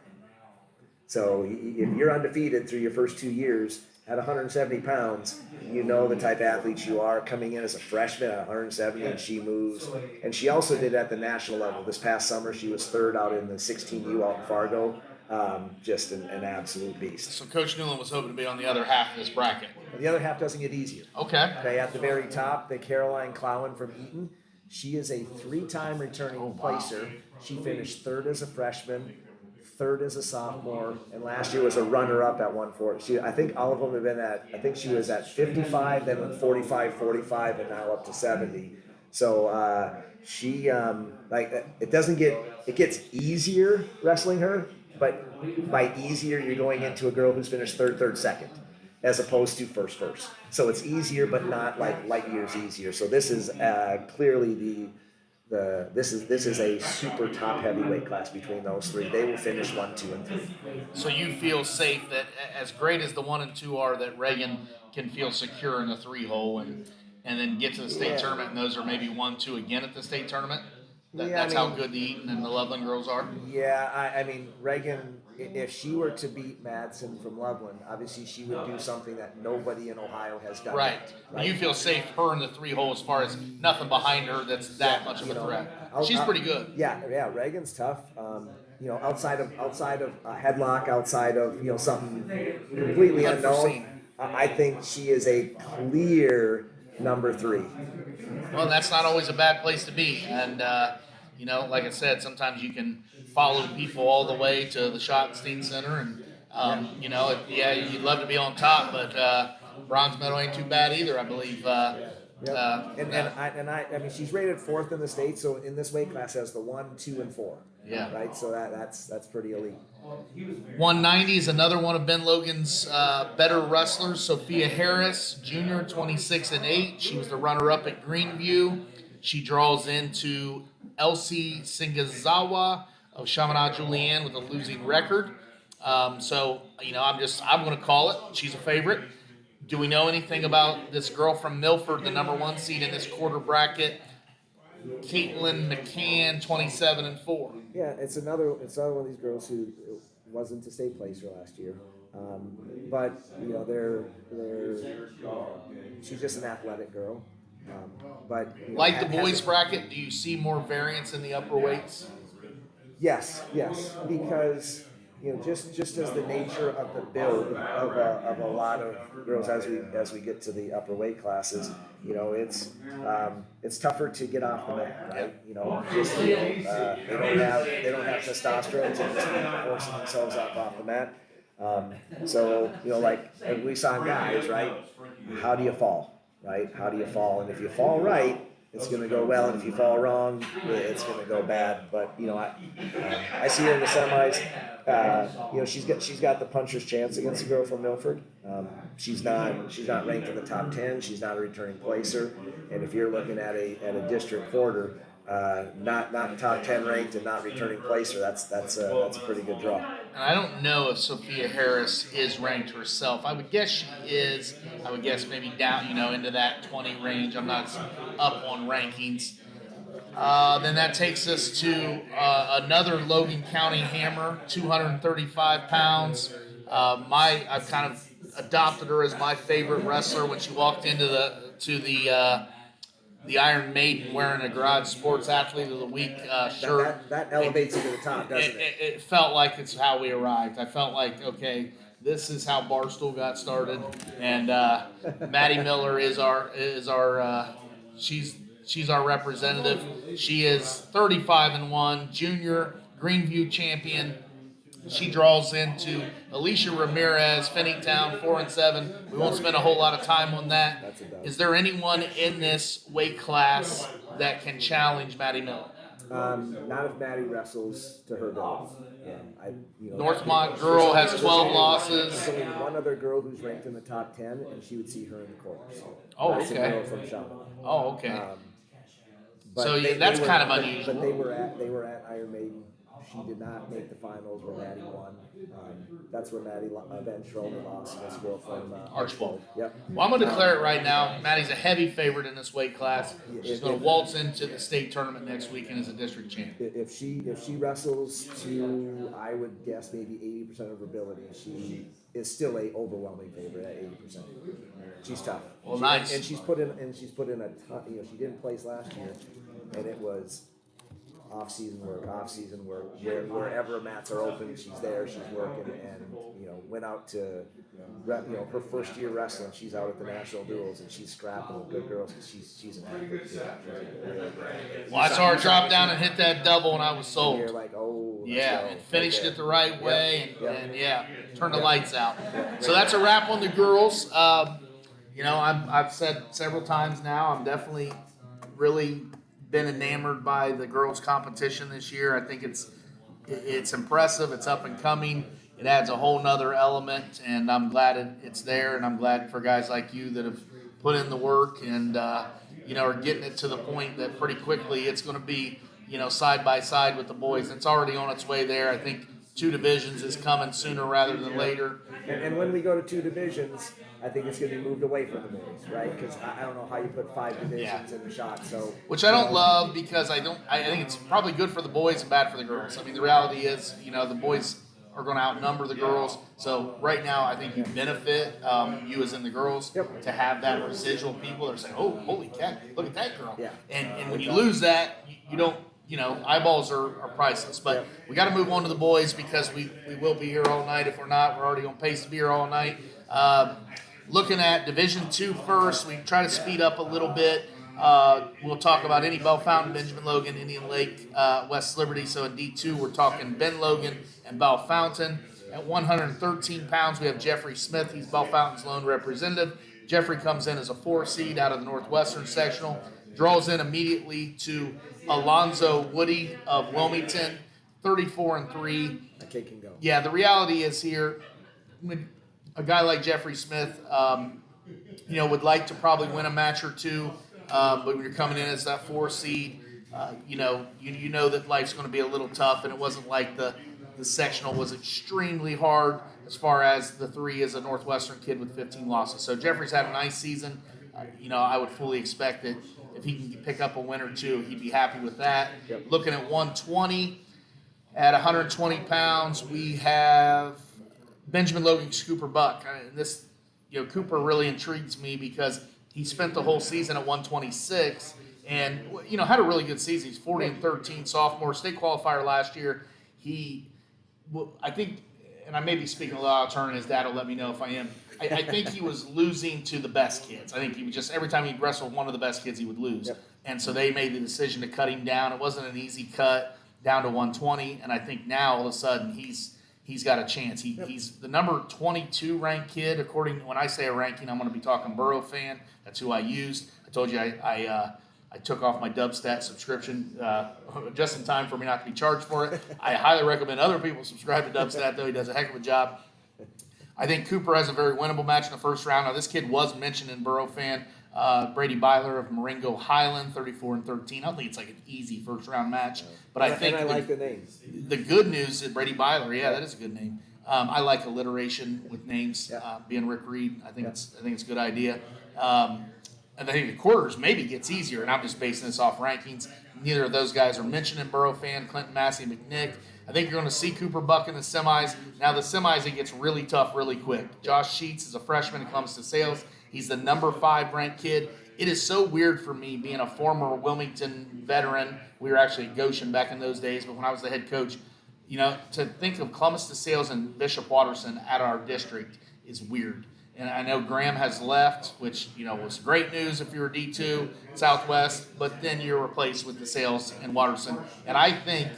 So if you're undefeated through your first 2 years at 170 pounds, you know the type of athlete you are, coming in as a freshman at 170, and she moves. And she also did at the national level. This past summer, she was 3rd out in the 16U out in Fargo. Just an absolute beast. So Coach Newland was hoping to be on the other half of this bracket. The other half doesn't get easier. Okay. At the very top, the Caroline Clowen from Eaton. She is a 3-time returning placer. She finished 3rd as a freshman, 3rd as a sophomore, and last year was a runner-up at 140. I think all of them have been I think she was at 55, then went 45, 45, and now up to 70. So she, it gets easier wrestling her, but by easier, you're going into a girl who's finished third, second, as opposed to first. So it's easier, but not like light years easier. So this is clearly this is a super top heavyweight class between those 3. They will finish 1, 2, and 3. So you feel safe that, as great as the 1 and 2 are, that Reagan can feel secure in the 3 hole and then get to the state tournament, and those are maybe 1, 2 again at the state tournament? That's how good the Eaton and the Loveland girls are. Yeah, I mean, Reagan, if she were to beat Madsen from Loveland, obviously she would do something that nobody in Ohio has done. Right. You feel safe her in the 3-hole as far as nothing behind her that's that much of a threat. She's pretty good. Yeah, Reagan's tough. Outside of a headlock, outside of something completely unknown, I think she is a clear number 3. Well, that's not always a bad place to be, and like I said, sometimes you can follow people all the way to the Schottenstein Center, and you'd love to be on top, but bronze medal ain't too bad either, I believe. I mean, she's rated 4th in the state, so in this weight class has the 1, 2, and 4. Yeah. Right. So that's pretty elite. 190 is another one of Ben Logan's better wrestlers. Sophia Harris, junior, 26-8. She was the runner-up at Greenview. She draws into Elsie Singazawa of Chaminade Julienne with a losing record. I'm going to call it. She's a favorite. Do we know anything about this girl from Milford, the number 1 seed in this quarter bracket? Caitlin McCann, 27-4. Yeah, it's another one of these girls who wasn't a state placer last year, but she's just an athletic girl. Like the boys bracket, do you see more variance in the upper weights? Yes, because just as the nature of the build of a lot of girls as we get to the upper weight classes, it's tougher to get off the mat, right? They don't have testosterone to just be forcing themselves up off the mat. Like we saw in guys, right? How do you fall, right? How do you fall? And if you fall right, it's going to go well, and if you fall wrong, it's going to go bad. But I see her in the semis. She's got the puncher's chance against a girl from Milford. She's not ranked in the top 10. She's not a returning placer. And if you're looking at a district quarter, not top 10 ranked and not returning placer, that's a pretty good draw. And I don't know if Sophia Harris is ranked herself. I would guess she is. I would guess maybe down, into that 20 range. I'm not up on rankings. Then that takes us to another Logan County hammer, 235 pounds. I've kind of adopted her as my favorite wrestler when she walked into the Iron Maiden wearing a Garage Sports Athlete of the Week shirt. That elevates you to the top, doesn't it? It felt like it's how we arrived. I felt like, okay, this is how Barstool got started, and Maddie Miller is our she's our representative. She is 35-1, junior Greenview champion. She draws into Alicia Ramirez, Finneytown, 4-7. We won't spend a whole lot of time on that. Is there anyone in this weight class that can challenge Maddie Miller? Not if Maddie wrestles to her ability. Northmont girl has 12 losses. There's only one other girl who's ranked in the top 10, and she would see her in the quarters. Oh, that's okay. A girl from Chaminade. Oh, okay. So that's kind of unusual. But they were at Iron Maiden. She did not make the finals where Maddie won. That's where Maddie eventually only lost against a girl from Archbold. Yep. Well, I'm going to declare it right now. Maddie's a heavy favorite in this weight class. She's going to waltz into the state tournament next weekend as a district champ. If she wrestles to, I would guess maybe 80% of her ability, she is still a overwhelming favorite at 80%. She's tough. Well, nice. And she's put in a ton. She didn't place last year, and it was off-season work. Wherever mats are open, she's there, she's working, and went out to her first year wrestling. She's out at the national duels, and she's scrapping with good girls because she's an athlete too. Well, I saw her drop down and hit that double, and I was sold. You're like, oh, yeah, and finished it the right way, and turned the lights out. Yep. So that's a wrap on the girls. I've said several times now, I'm definitely really been enamored by the girls' competition this year. I think it's impressive. It's up and coming. It adds a whole nother element, and I'm glad it's there. And I'm glad for guys like you that have put in the work and are getting it to the point that pretty quickly it's going to be side by side with the boys. It's already on its way there. I think 2 divisions is coming sooner rather than later. And when we go to 2 divisions, I think it's going to be moved away from the boys, right? Because I don't know how you put 5 divisions in a shot. So which I don't love because I think it's probably good for the boys and bad for the girls. I mean, the reality is, the boys are going to outnumber the girls. So right now, I think you benefit, you as in the girls, to have that residual people that are saying, oh, holy cow, look at that girl. Yeah. And when you lose that, you don't, eyeballs are priceless. But we got to move on to the boys because we will be here all night. If we're not, we're already on pace to be here all night. Looking at Division II first, we try to speed up a little bit. We'll talk about any Bell Fountain, Benjamin Logan, Indian Lake, West Liberty. So in D2, we're talking Ben Logan and Bell Fountain. At 113 pounds, we have Jeffrey Smith. He's Bell Fountain's lone representative. Jeffrey comes in as a 4 seed out of the Northwestern Sectional. Draws in immediately to Alonzo Woody of Wilmington, 34-3. that kid can go. Yeah, the reality is here, when a guy like Jeffrey Smith, would like to probably win a match or two, but when you're coming in as that 4 seed, you know that life's going to be a little tough, and it wasn't like the sectional was extremely hard as far as the 3 as a Northwestern kid with 15 losses. So Jeffrey's had a nice season. I would fully expect that if he can pick up a win or two, he'd be happy with that. Yep. Looking at 120, at 120 pounds, we have Benjamin Logan Cooper Buck. And this, Cooper really intrigues me because he spent the whole season at 126 and, had a really good season. He's 40-13 sophomore, state qualifier last year. I think, and I may be speaking a little out of turn, his dad will let me know if I am. I think he was losing to the best kids. I think he would just, every time he'd wrestle one of the best kids, he would lose. Yep. And so they made the decision to cut him down. It wasn't an easy cut down to 120. And I think now all of a sudden he's got a chance. He's the number 22 ranked kid. When I say a ranking, I'm going to be talking Burrow fan. That's who I used. I told you I took off my Dubstat subscription just in time for me not to be charged for it. I highly recommend other people subscribe to Dubstat, though. He does a heck of a job. I think Cooper has a very winnable match in the first round. Now, this kid was mentioned in Burrow fan. Brady Byler of Marengo Highland, 34-13. I don't think it's like an easy first-round match. But I think I like the names. The good news is Brady Byler. Yeah, that is a good name. I like alliteration with names. Being Rick Reed, I think it's a good idea. And I think the quarters maybe gets easier, and I'm just basing this off rankings. Neither of those guys are mentioned in Burrow fan. Clinton Massey, McNick. I think you're going to see Cooper Buck in the semis. Now the semis, it gets really tough really quick. Josh Sheets is a freshman who comes to sales. He's the number 5 ranked kid. It is so weird for me being a former Wilmington veteran. We were actually at Goshen back in those days, but when I was the head coach, to think of Columbus to Sales and Bishop Watterson at our district is weird. And I know Graham has left, which, was great news if you were D2 Southwest, but then you're replaced with the Sales and Watterson. And I think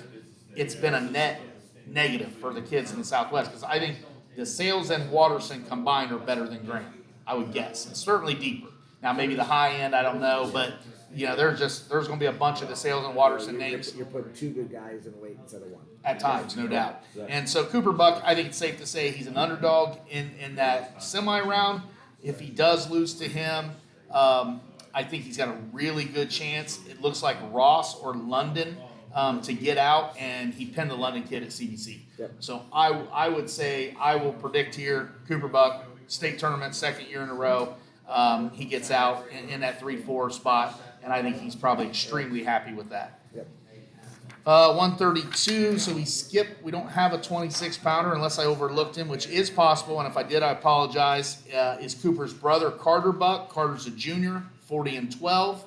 it's been a net negative for the kids in the Southwest because I think the Sales and Watterson combined are better than Graham, I would guess. It's certainly deeper. Now, maybe the high end, I don't know, but, there's going to be a bunch of the Sales and Watterson names. You're putting 2 good guys in the weight instead of 1. At times, no doubt. And so Cooper Buck, I think it's safe to say he's an underdog in that semi-round. If he does lose to him, I think he's got a really good chance. It looks like Ross or London to get out, and he pinned the London kid at CBC. Yep. So I would say I will predict here Cooper Buck, state tournament, 2nd year in a row. He gets out in that 3-4 spot, and I think he's probably extremely happy with that. Yep. 132, so we don't have a 26-pounder unless I overlooked him, which is possible, and if I did, I apologize, is Cooper's brother, Carter Buck. Carter's a junior, 40-12.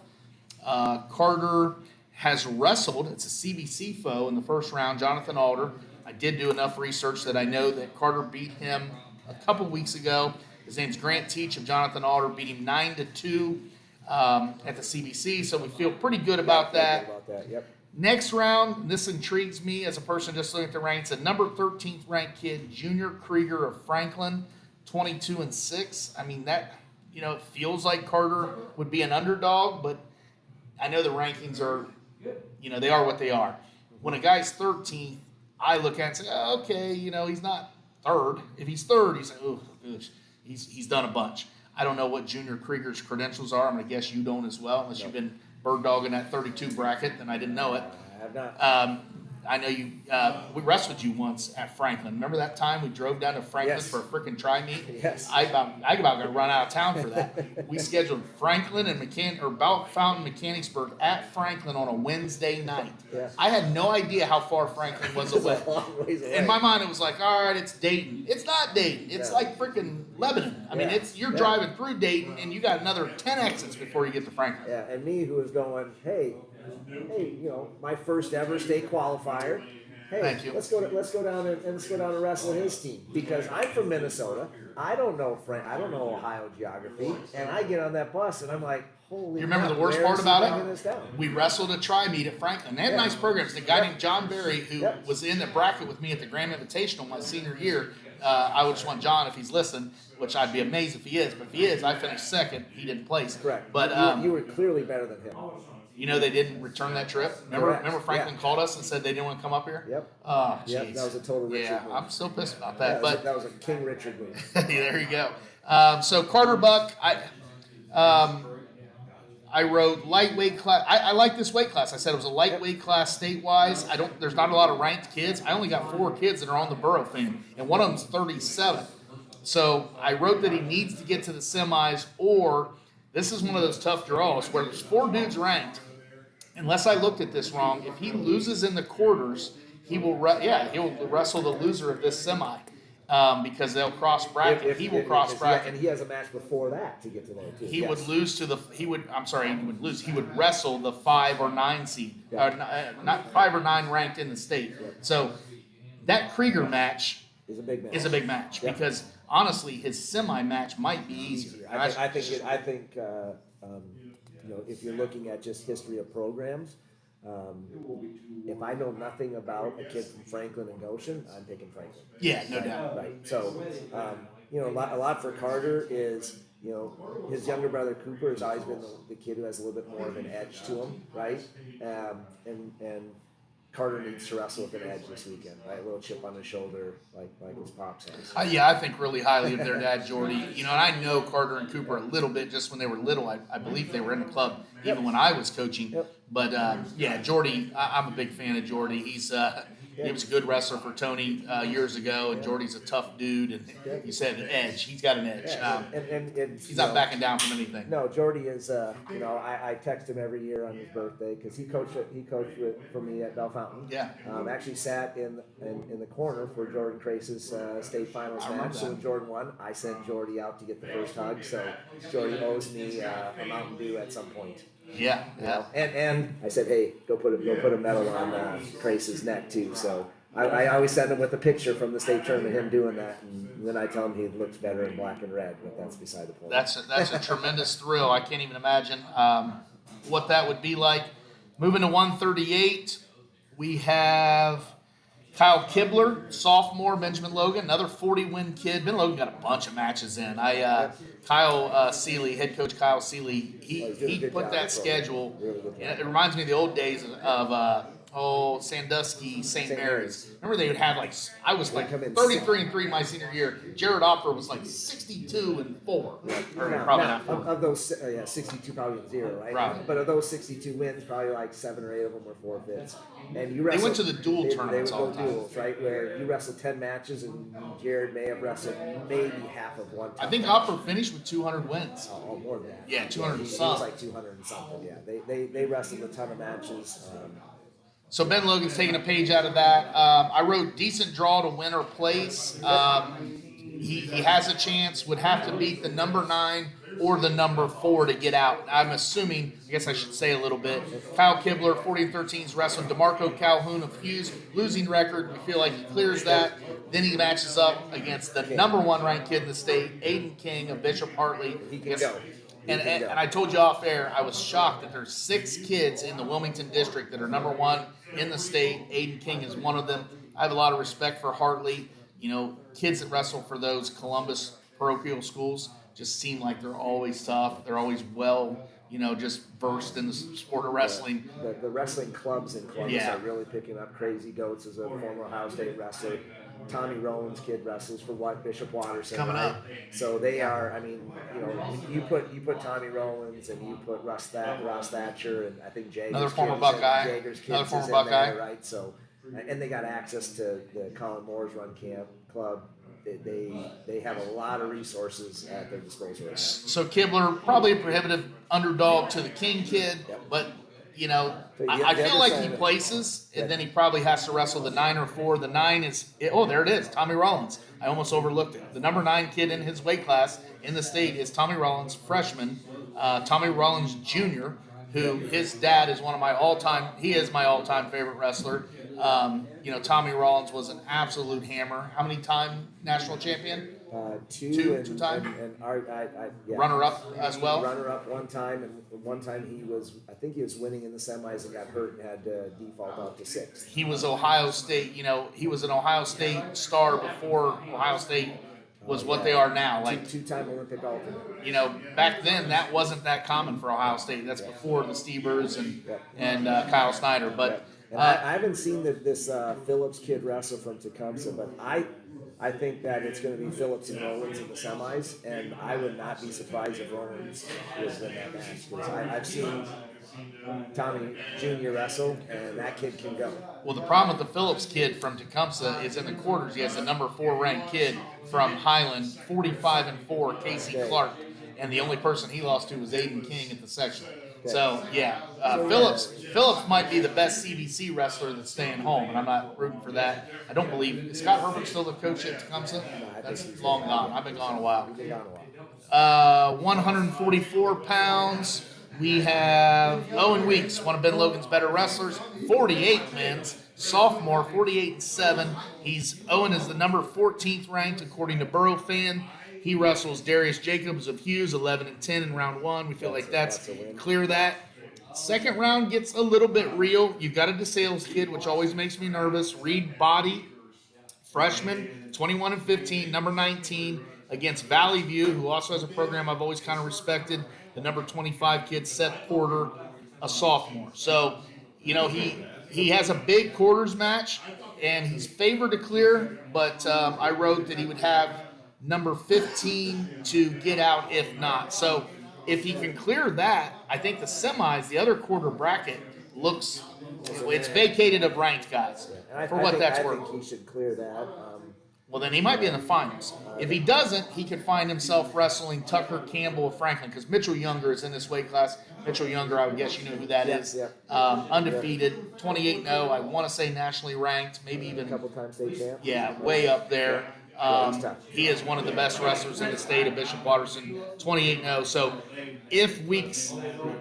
Carter has wrestled, it's a CBC foe in the first round, Jonathan Alder. I did do enough research that I know that Carter beat him a couple weeks ago. His name's Grant Teach of Jonathan Alder, beat him 9-2 at the CBC, so we feel pretty good about that. Yep. Next round, this intrigues me as a person just looking at the ranks. A number 13th ranked kid, Junior Krieger of Franklin, 22-6. I mean, that, it feels like Carter would be an underdog, but I know the rankings are, they are what they are. When a guy's 13th, I look at it and say, oh, okay, he's not third. If he's third, he's like, oh, gosh, he's done a bunch. I don't know what Junior Krieger's credentials are. I'm going to guess you don't as well, unless you've been bird dogging that 32 bracket, then I didn't know it. I have not. I know you. We wrestled you once at Franklin. Remember that time we drove down to Franklin Yes. for a freaking try meet? Yes. I about got to run out of town for that. We scheduled Franklin and Belt Fountain Mechanicsburg at Franklin on a Wednesday night. Yeah. I had no idea how far Franklin was It's away. a long ways away. In my mind, it was like, all right, it's Dayton. It's not Dayton. It's Yeah. like freaking Lebanon. I mean, Yeah. you're Yeah. driving through Dayton, and you got another 10 exits before you get to Franklin. Yeah, and me who was going, hey, my first ever state qualifier. Hey, Thank you. let's go down and wrestle his team because I'm from Minnesota. I don't know Ohio geography, and I get on that bus and I'm like, holy. You remember crap, the worst where part is he about bringing it? this down? We wrestled a tri-meet at Franklin. They had Yeah. nice programs. The guy Yep. named John Berry, who Yep. was in the bracket with me at the Grand Invitational my senior year, I would just want John, if he's listening, which I'd be amazed if he is, but if he is, I finished second. He didn't place. Correct. But you were clearly better than him. they didn't return that trip. Correct. Remember Franklin Yeah. called us and said they didn't want to come up here? Yep. Oh, Yep, jeez. that was a total Richard Yeah, move. I'm still pissed about that. That was a King Richard move. There you go. So Carter Buck, I rode lightweight class. I like this weight class. I said it was a lightweight class state-wise. There's not a lot of ranked kids. I only got 4 kids that are on the Burrow fan, and one of them's 37. So I wrote that he needs to get to the semis, or this is one of those tough draws where there's 4 dudes ranked. Unless I looked at this wrong, if he loses in the quarters, he will wrestle the loser of this semi because they'll cross bracket. He will cross bracket. And he has a match before that to get to there too. He Yes. would lose to he would lose. He would wrestle the 5 or 9 seed, not 5 or 9 ranked in the state. So that Krieger match is a big match. Yeah. Because honestly, his semi match might be easier. I think if you're looking at just history of programs, if I know nothing about a kid from Franklin and Goshen, I'm picking Franklin. Yeah, no doubt. Right. So, a lot for Carter is, his younger brother Cooper has always been the kid who has a little bit more of an edge to him, right? And Carter needs to wrestle with an edge this weekend, right? A little chip on his shoulder, like his pops has. I think really highly of their dad, Jordy. And I know Carter and Cooper a little bit just when they were little. I believe they were in the club even when I was coaching. Yep. But Jordy, I'm a big fan of Jordy. He was a good wrestler for Tony years ago, and Jordy's a tough dude. And you said an edge. He's got an edge. And He's not backing down from anything. No, Jordy is. I text him every year on his birthday because he coached for me at Bell Fountain. Yeah. Actually sat in the corner for Jordan Crace's state finals match. So when Jordan won, I sent Jordy out to get the first hug. So Jordy owes me a Mountain Dew at some point. Yeah. And I said, hey, go put a medal on Crace's neck too. So I always send him with a picture from the state tournament, him doing that, and then I tell him he looks better in black and red, but that's beside the point. That's a tremendous thrill. I can't even imagine what that would be like. Moving to 138, we have Kyle Kibler, sophomore, Benjamin Logan, another 40-win kid. Ben Logan got a bunch of matches in. Kyle Seeley, head coach Kyle Seeley, he put that schedule. It reminds me of the old days of Sandusky, St. Mary's. Remember they would have I was 33-3 my senior year. Jared Opper was 62-4. Or probably not 4. Of those, 62 probably 0, right? Right. But of those 62 wins, probably 7 or 8 of them were forfeits. And you They went to the dual they tournaments would all go the time. duels, right? Where you wrestled 10 matches and Jared may have wrestled maybe half of one. I think Opper finished with 200 wins. Oh, more than that. Yeah, 200 He some. was 200 and something. Yeah, they wrestled a ton of matches. So Ben Logan's taking a page out of that. I wrote decent draw to win or place. He has a chance, would have to beat the number 9 or the number 4 to get out. I'm assuming, I guess I should say a little bit, Kyle Kibler, 40-13's wrestling DeMarco Calhoun of Hughes, losing record. We feel like he clears that. Then he matches up against the number 1 ranked kid in the state, Aiden King of Bishop Hartley. He can go. And I told you off air, I was shocked that there's 6 kids in the Wilmington district that are number 1 in the state. Aiden King is one of them. I have a lot of respect for Hartley. Kids that wrestle for those Columbus parochial schools just seem like they're always tough. They're always just versed in the sport of wrestling. The wrestling clubs in Columbus are really picking up. Crazy Goats is a former Ohio State wrestler. Tommy Rowan's kid wrestles for Bishop Watterson. Coming up. So they are. I mean, you put Tommy Rowan's and you put Ross Thatcher and I think Jager's Another former kids, Buckeye. Jager's kids Another former is in Buckeye. there, right? So and they got access to the Colin Moore's Run Camp Club. They have a lot of resources at their disposal right now. So Kibler, probably a prohibitive underdog to the King kid, Yep. but you know, But I the feel other like side he of it- places, and then he probably has to wrestle the 9 or 4. The 9 is, oh, there it is, Tommy Rollins. I almost overlooked it. The number 9 kid in his weight class in the state is Tommy Rollins, freshman. Tommy Rollins Jr., who his dad is one of my all-time, he is my all-time favorite wrestler. You know, Tommy Rollins was an absolute hammer. How many time national champion? Two time? and yeah. Runner-up as well? Runner-up one time, and one time I think he was winning in the semis and got hurt and had to default out to 6th. He was Ohio State, you know, he was an Ohio State star before Ohio State was what they are now. Like, Two-time Olympic alternate. you know, back then that wasn't that common for Ohio State. That's before the Stevers and Kyle Snyder. But And I haven't seen this Phillips kid wrestle from Tecumseh, but I think that it's going to be Phillips and Rollins in the semis, and I would not be surprised if Rollins was in that match, because I've seen Tommy Jr. wrestle, and that kid can go. well, the problem with the Phillips kid from Tecumseh is in the quarters he has the number 4 ranked kid from Highland, 45-4, Casey Clark, and the only person he lost to was Aiden King at the section. So yeah, Phillips might be the best CBC wrestler that's staying home, and I'm not rooting for that. I don't believe is Scott Herbert still the coach at Tecumseh. That's long gone. I've been gone a while. 144 pounds. We have Owen Weeks, one of Ben Logan's better wrestlers, 48 wins. Sophomore, 48-7. Owen is the number 14th ranked according to Burrow Fan. He wrestles Darius Jacobs of Hughes, 11-10 in round 1. We feel like that's clear that. Second round gets a little bit real. You've got a DeSales kid, which always makes me nervous. Reed Body, freshman, 21-15, number 19, against Valley View, who also has a program I've always kind of respected. The number 25 kid, Seth Porter, a sophomore. So, you know, he has a big quarters match, and he's favored to clear, but I wrote that he would have number 15 to get out if not. So if he can clear that, I think the semis, the other quarter bracket, it's vacated of ranked guys for what that's worth. I think he should clear that. Well, then he might be in the finals. If he doesn't, he could find himself wrestling Tucker Campbell of Franklin, because Mitchell Younger is in this weight class. Mitchell Younger, I would guess you know who that is. Yeah. Undefeated, 28-0. I want to say nationally ranked, maybe even A couple times state champ. Yeah, way up there. He is one of the best wrestlers in the state of Bishop Watterson, 28-0. So if Weeks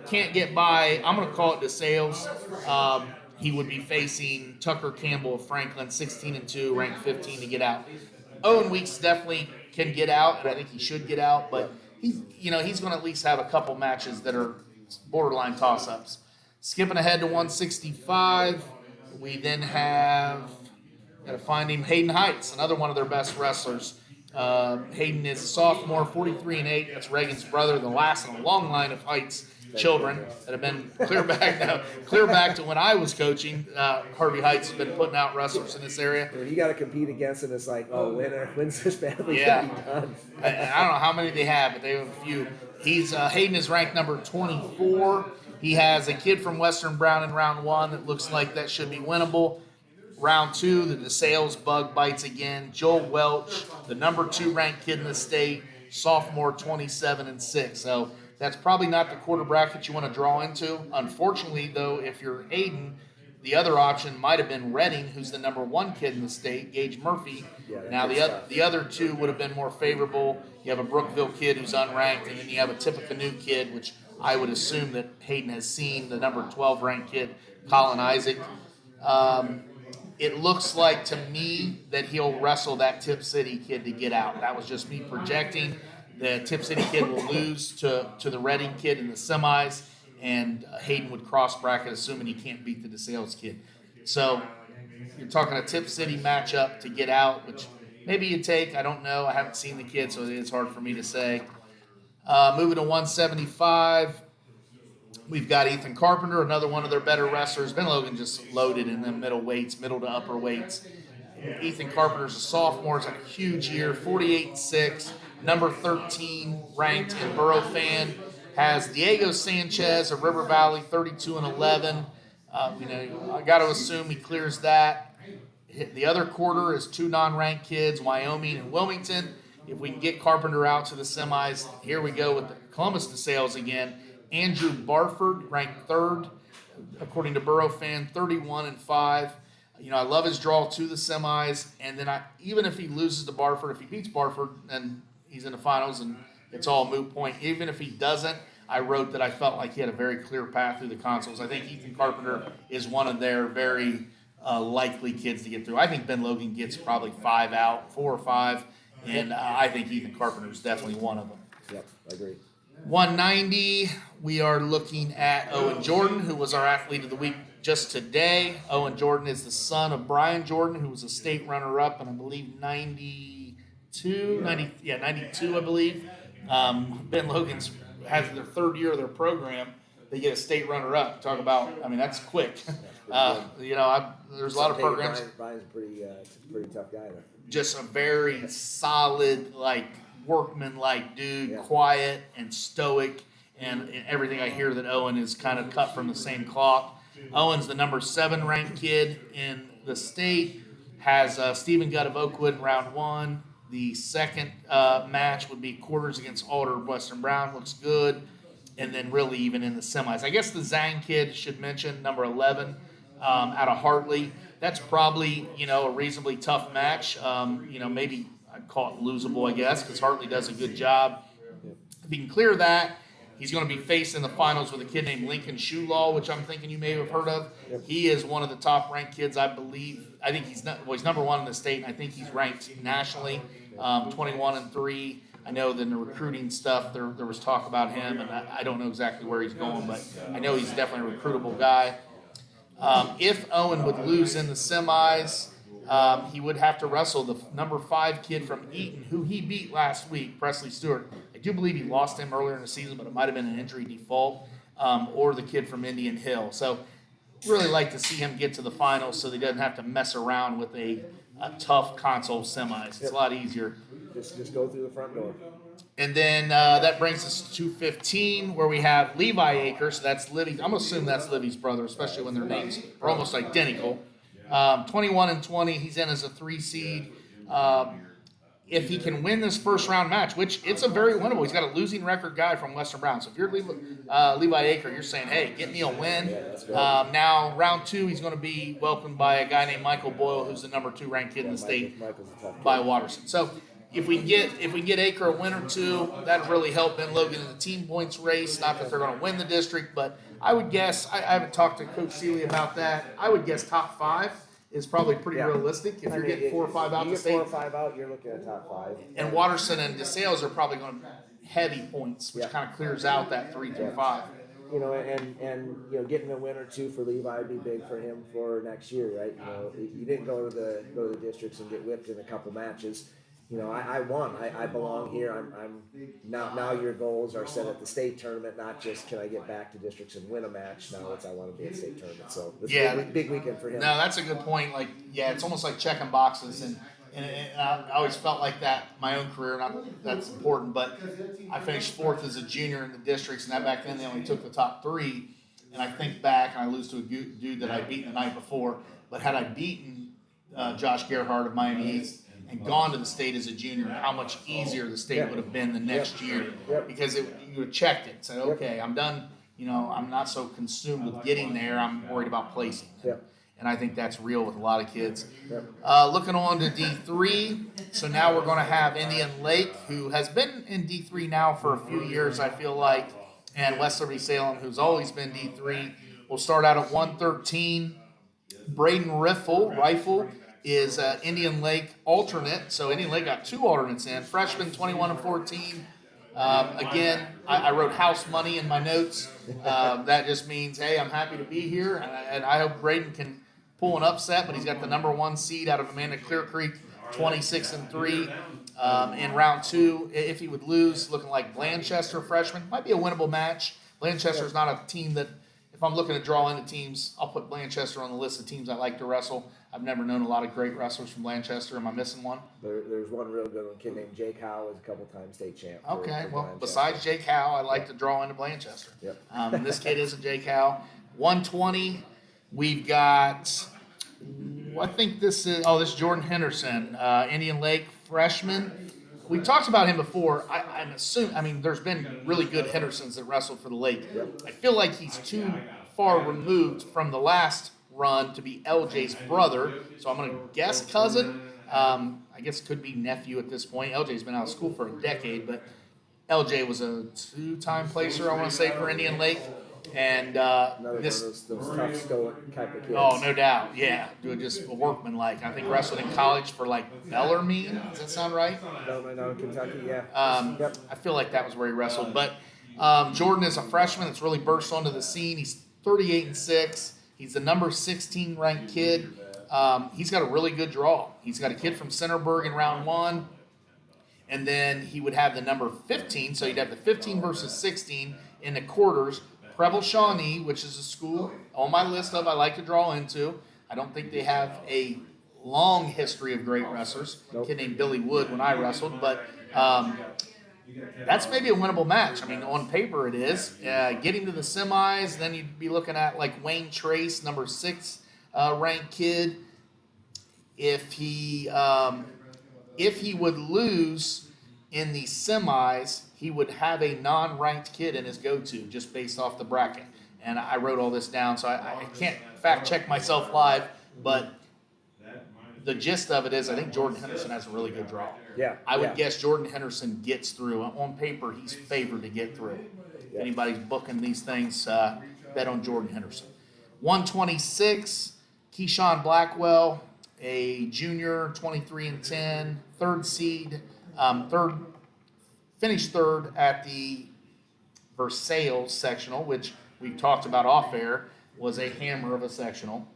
can't get by, I'm going to call it DeSales. He would be facing Tucker Campbell of Franklin, 16-2, ranked 15 to get out. Owen Weeks definitely can get out, and I think he should get out, but he's going to at least have a couple matches that are borderline toss-ups. Skipping ahead to 165, we then have, got to find him, Hayden Heights, another one of their best wrestlers. Hayden is a sophomore, 43-8. That's Reagan's brother, the last in a long line of Heights children that have been clear back to when I was coaching. Harvey Heights has been putting out wrestlers in this area. You got to compete against him. It's like, when's this family Yeah. going to be done? I don't know how many they have, but they have a few. Hayden is ranked number 24. He has a kid from Western Brown in round 1 that looks like that should be winnable. Round 2, the DeSales bug bites again. Joel Welch, the number 2 ranked kid in the state, sophomore, 27-6. So that's probably not the quarter bracket you want to draw into. Unfortunately, though, if you're Hayden, the other option might have been Redding, who's the number 1 kid in the state, Gage Murphy. Yeah, Now, that's the other 2 would have been more favorable. You have a Brookville kid who's unranked, and then you have a Tippecanoe kid, which I would assume that Hayden has seen, the number 12 ranked kid, Colin Isaac. It looks like to me that he'll wrestle that Tip City kid to get out. That was just me projecting. The Tip City kid will lose to the Reading kid in the semis, and Hayden would cross bracket, assuming he can't beat the DeSales kid. So you're talking a Tip City matchup to get out, which maybe you take. I don't know. I haven't seen the kid, so it's hard for me to say. Moving to 175. We've got Ethan Carpenter, another one of their better wrestlers. Ben Logan just loaded in the middle to upper weights. Ethan Carpenter's a sophomore. He's had a huge year, 48-6, number 13 ranked in Burrow Fan. Has Diego Sanchez of River Valley, 32-11. I got to assume he clears that. The other quarter is 2 non-ranked kids, Wyoming and Wilmington. If we can get Carpenter out to the semis, here we go with the Columbus DeSales again. Andrew Barford, ranked 3rd, according to Burrow Fan, 31-5. I love his draw to the semis. And then even if he loses to Barford, if he beats Barford, then he's in the finals and it's all a moot point. Even if he doesn't, I wrote that I felt like he had a very clear path through the consoles. I think Ethan Carpenter is one of their very likely kids to get through. I think Ben Logan gets probably 4 or 5, and I think Ethan Carpenter is definitely one of them. Yep, I agree. 190, we are looking at Owen Jordan, who was our athlete of the week just today. Owen Jordan is the son of Brian Jordan, who was a state runner-up in, I believe, 92, I believe. Ben Logan's has their 3rd year of their program. They get a state runner-up. Talk about, that's quick. There's a lot of programs. Brian's a pretty tough guy, though. Just a very solid, workman-like dude, quiet and stoic, and everything I hear that Owen is kind of cut from the same cloth. Owen's the number 7 ranked kid in the state, has Stephen Gutt of Oakwood in round 1. The second match would be quarters against Alder of Western Brown. Looks good. And then really even in the semis. I guess the Zhang kid should mention, number 11, out of Hartley. That's probably, a reasonably tough match. Maybe I'd call it losable, I guess, because Hartley does a good job. If he can clear that, he's going to be facing the finals with a kid named Lincoln Shulaw, which I'm thinking you may have heard of. Yep. He is one of the top-ranked kids, I believe. I think he's number 1 in the state, and I think he's ranked nationally, 21-3. I know that in the recruiting stuff, there was talk about him, and I don't know exactly where he's going, but I know he's definitely a recruitable guy. If Owen would lose in the semis, he would have to wrestle the number 5 kid from Eaton, who he beat last week, Presley Stewart. I do believe he lost him earlier in the season, but it might have been an injury default, or the kid from Indian Hill. So really like to see him get to the finals so he doesn't have to mess around with a tough console semis. It's a lot easier. Just go through the front door. And then that brings us to 15, where we have Levi Akers. So that's Livy. I'm going to assume that's Livy's brother, especially when their names are almost identical. 21-20. He's in as a 3 seed. If he can win this first round match, which it's a very winnable. He's got a losing record guy from Western Brown. So if you're Levi Aker, you're saying, hey, get me a win. Now, round 2, he's going to be welcomed by a guy named Michael Boyle, who's the number 2 ranked kid in the state by Watterson. So if we can get Aker a win or 2, that'd really help Ben Logan in the team points race. Not that they're going to win the district, but I would guess, I haven't talked to Coach Seeley about that. I would guess top 5 is probably pretty realistic. If you're getting 4 or 5 out the state. You get 4 or 5 out, you're looking at top 5. And Watterson and DeSales are probably going to heavy points, which kind of clears out that 3 through 5. And getting a win or 2 for Levi would be big for him for next year, right? You didn't go to the districts and get whipped in a couple matches. I won. I belong here. I'm now your goals are set at the state tournament, not just can I get back to districts and win a match. Now I want to be at state tournament. So it's a big weekend for him. No, that's a good point. It's almost like checking boxes, and I always felt like that my own career. Not that's important, but I finished 4th as a junior in the districts, and back then they only took the top 3. And I think back, and I lose to a dude that I beat the night before. But had I beaten Josh Gerhardt of Miami East and gone to the state as a junior, how much easier the state would have been the next year. Because you would have checked it, said, okay, I'm done. I'm not so consumed with getting there. I'm worried about placing. And I think that's real with a lot of kids. Looking on to D3. So now we're going to have Indian Lake, who has been in D3 now for a few years, I feel like, and West Liberty Salem, who's always been D3. We'll start out at 113. Braden Rifle is Indian Lake alternate. So Indian Lake got 2 alternates in. Freshman, 21-14. Again, I wrote house money in my notes. That just means, hey, I'm happy to be here. And I hope Braden can pull an upset, but he's got the number 1 seed out of Amanda Clear Creek, 26-3. In round 2, if he would lose, looking like Blanchester freshman. Might be a winnable match. Blanchester's not a team that, if I'm looking to draw into teams, I'll put Blanchester on the list of teams I like to wrestle. I've never known a lot of great wrestlers from Blanchester. Am I missing one? There's one real good one, kid named Jake Howe, is a couple-time state champ. Okay, well, besides Jake Howe, I like to draw into Blanchester. And this kid isn't Jake Howe. 120, we've got Well, I think this is Jordan Henderson, Indian Lake freshman. We talked about him before. I mean, there's been really good Hendersons that wrestled for the Lake. I feel like he's too far removed from the last run to be LJ's brother, so I'm going to guess cousin. I guess could be nephew at this point. LJ's been out of school for a decade, but LJ was a 2-time placer, I want to say, for Indian Lake. And Another this, one of those tough, stoic type of kids. oh, no doubt, yeah, just workmanlike. I think wrestled in college for like Bellarmine. Does that sound right? No, Kentucky, yeah. Yep. I feel like that was where he wrestled. But Jordan is a freshman that's really burst onto the scene. He's 38-6. He's the number 16 ranked kid. He's got a really good draw. He's got a kid from Centerburg in round 1. And then he would have the number 15. So he'd have the 15 versus 16 in the quarters. Preble Shawnee, which is a school on my list of I like to draw into. I don't think they have a long history of great wrestlers. A kid named Billy Wood when I wrestled. But that's maybe a winnable match. I mean, on paper it is. Get him to the semis, then you'd be looking at like Wayne Trace, number 6 ranked kid. If he would lose in the semis, he would have a non-ranked kid in his go-to just based off the bracket. And I wrote all this down, so I can't fact check myself live, but the gist of it is I think Jordan Henderson has a really good draw. Yeah. I would guess Jordan Henderson gets through. On paper, he's favored to get through. If anybody's booking these things, bet on Jordan Henderson. 126, Keyshawn Blackwell, a junior, 23-10, third seed, finished third at the Versailles sectional, which we've talked about off air, was a hammer of a sectional.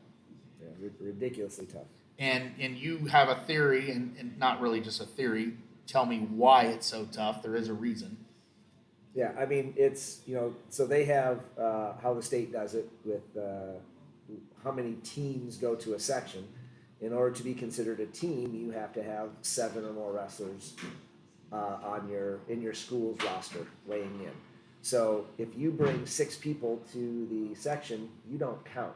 Yeah, ridiculously tough. And you have a theory, and not really just a theory. Tell me why it's so tough. There is a reason. Yeah, I mean, it's, so they have how the state does it with how many teams go to a section. In order to be considered a team, you have to have 7 or more wrestlers in your school's roster weighing in. So if you bring 6 people to the section, you don't count.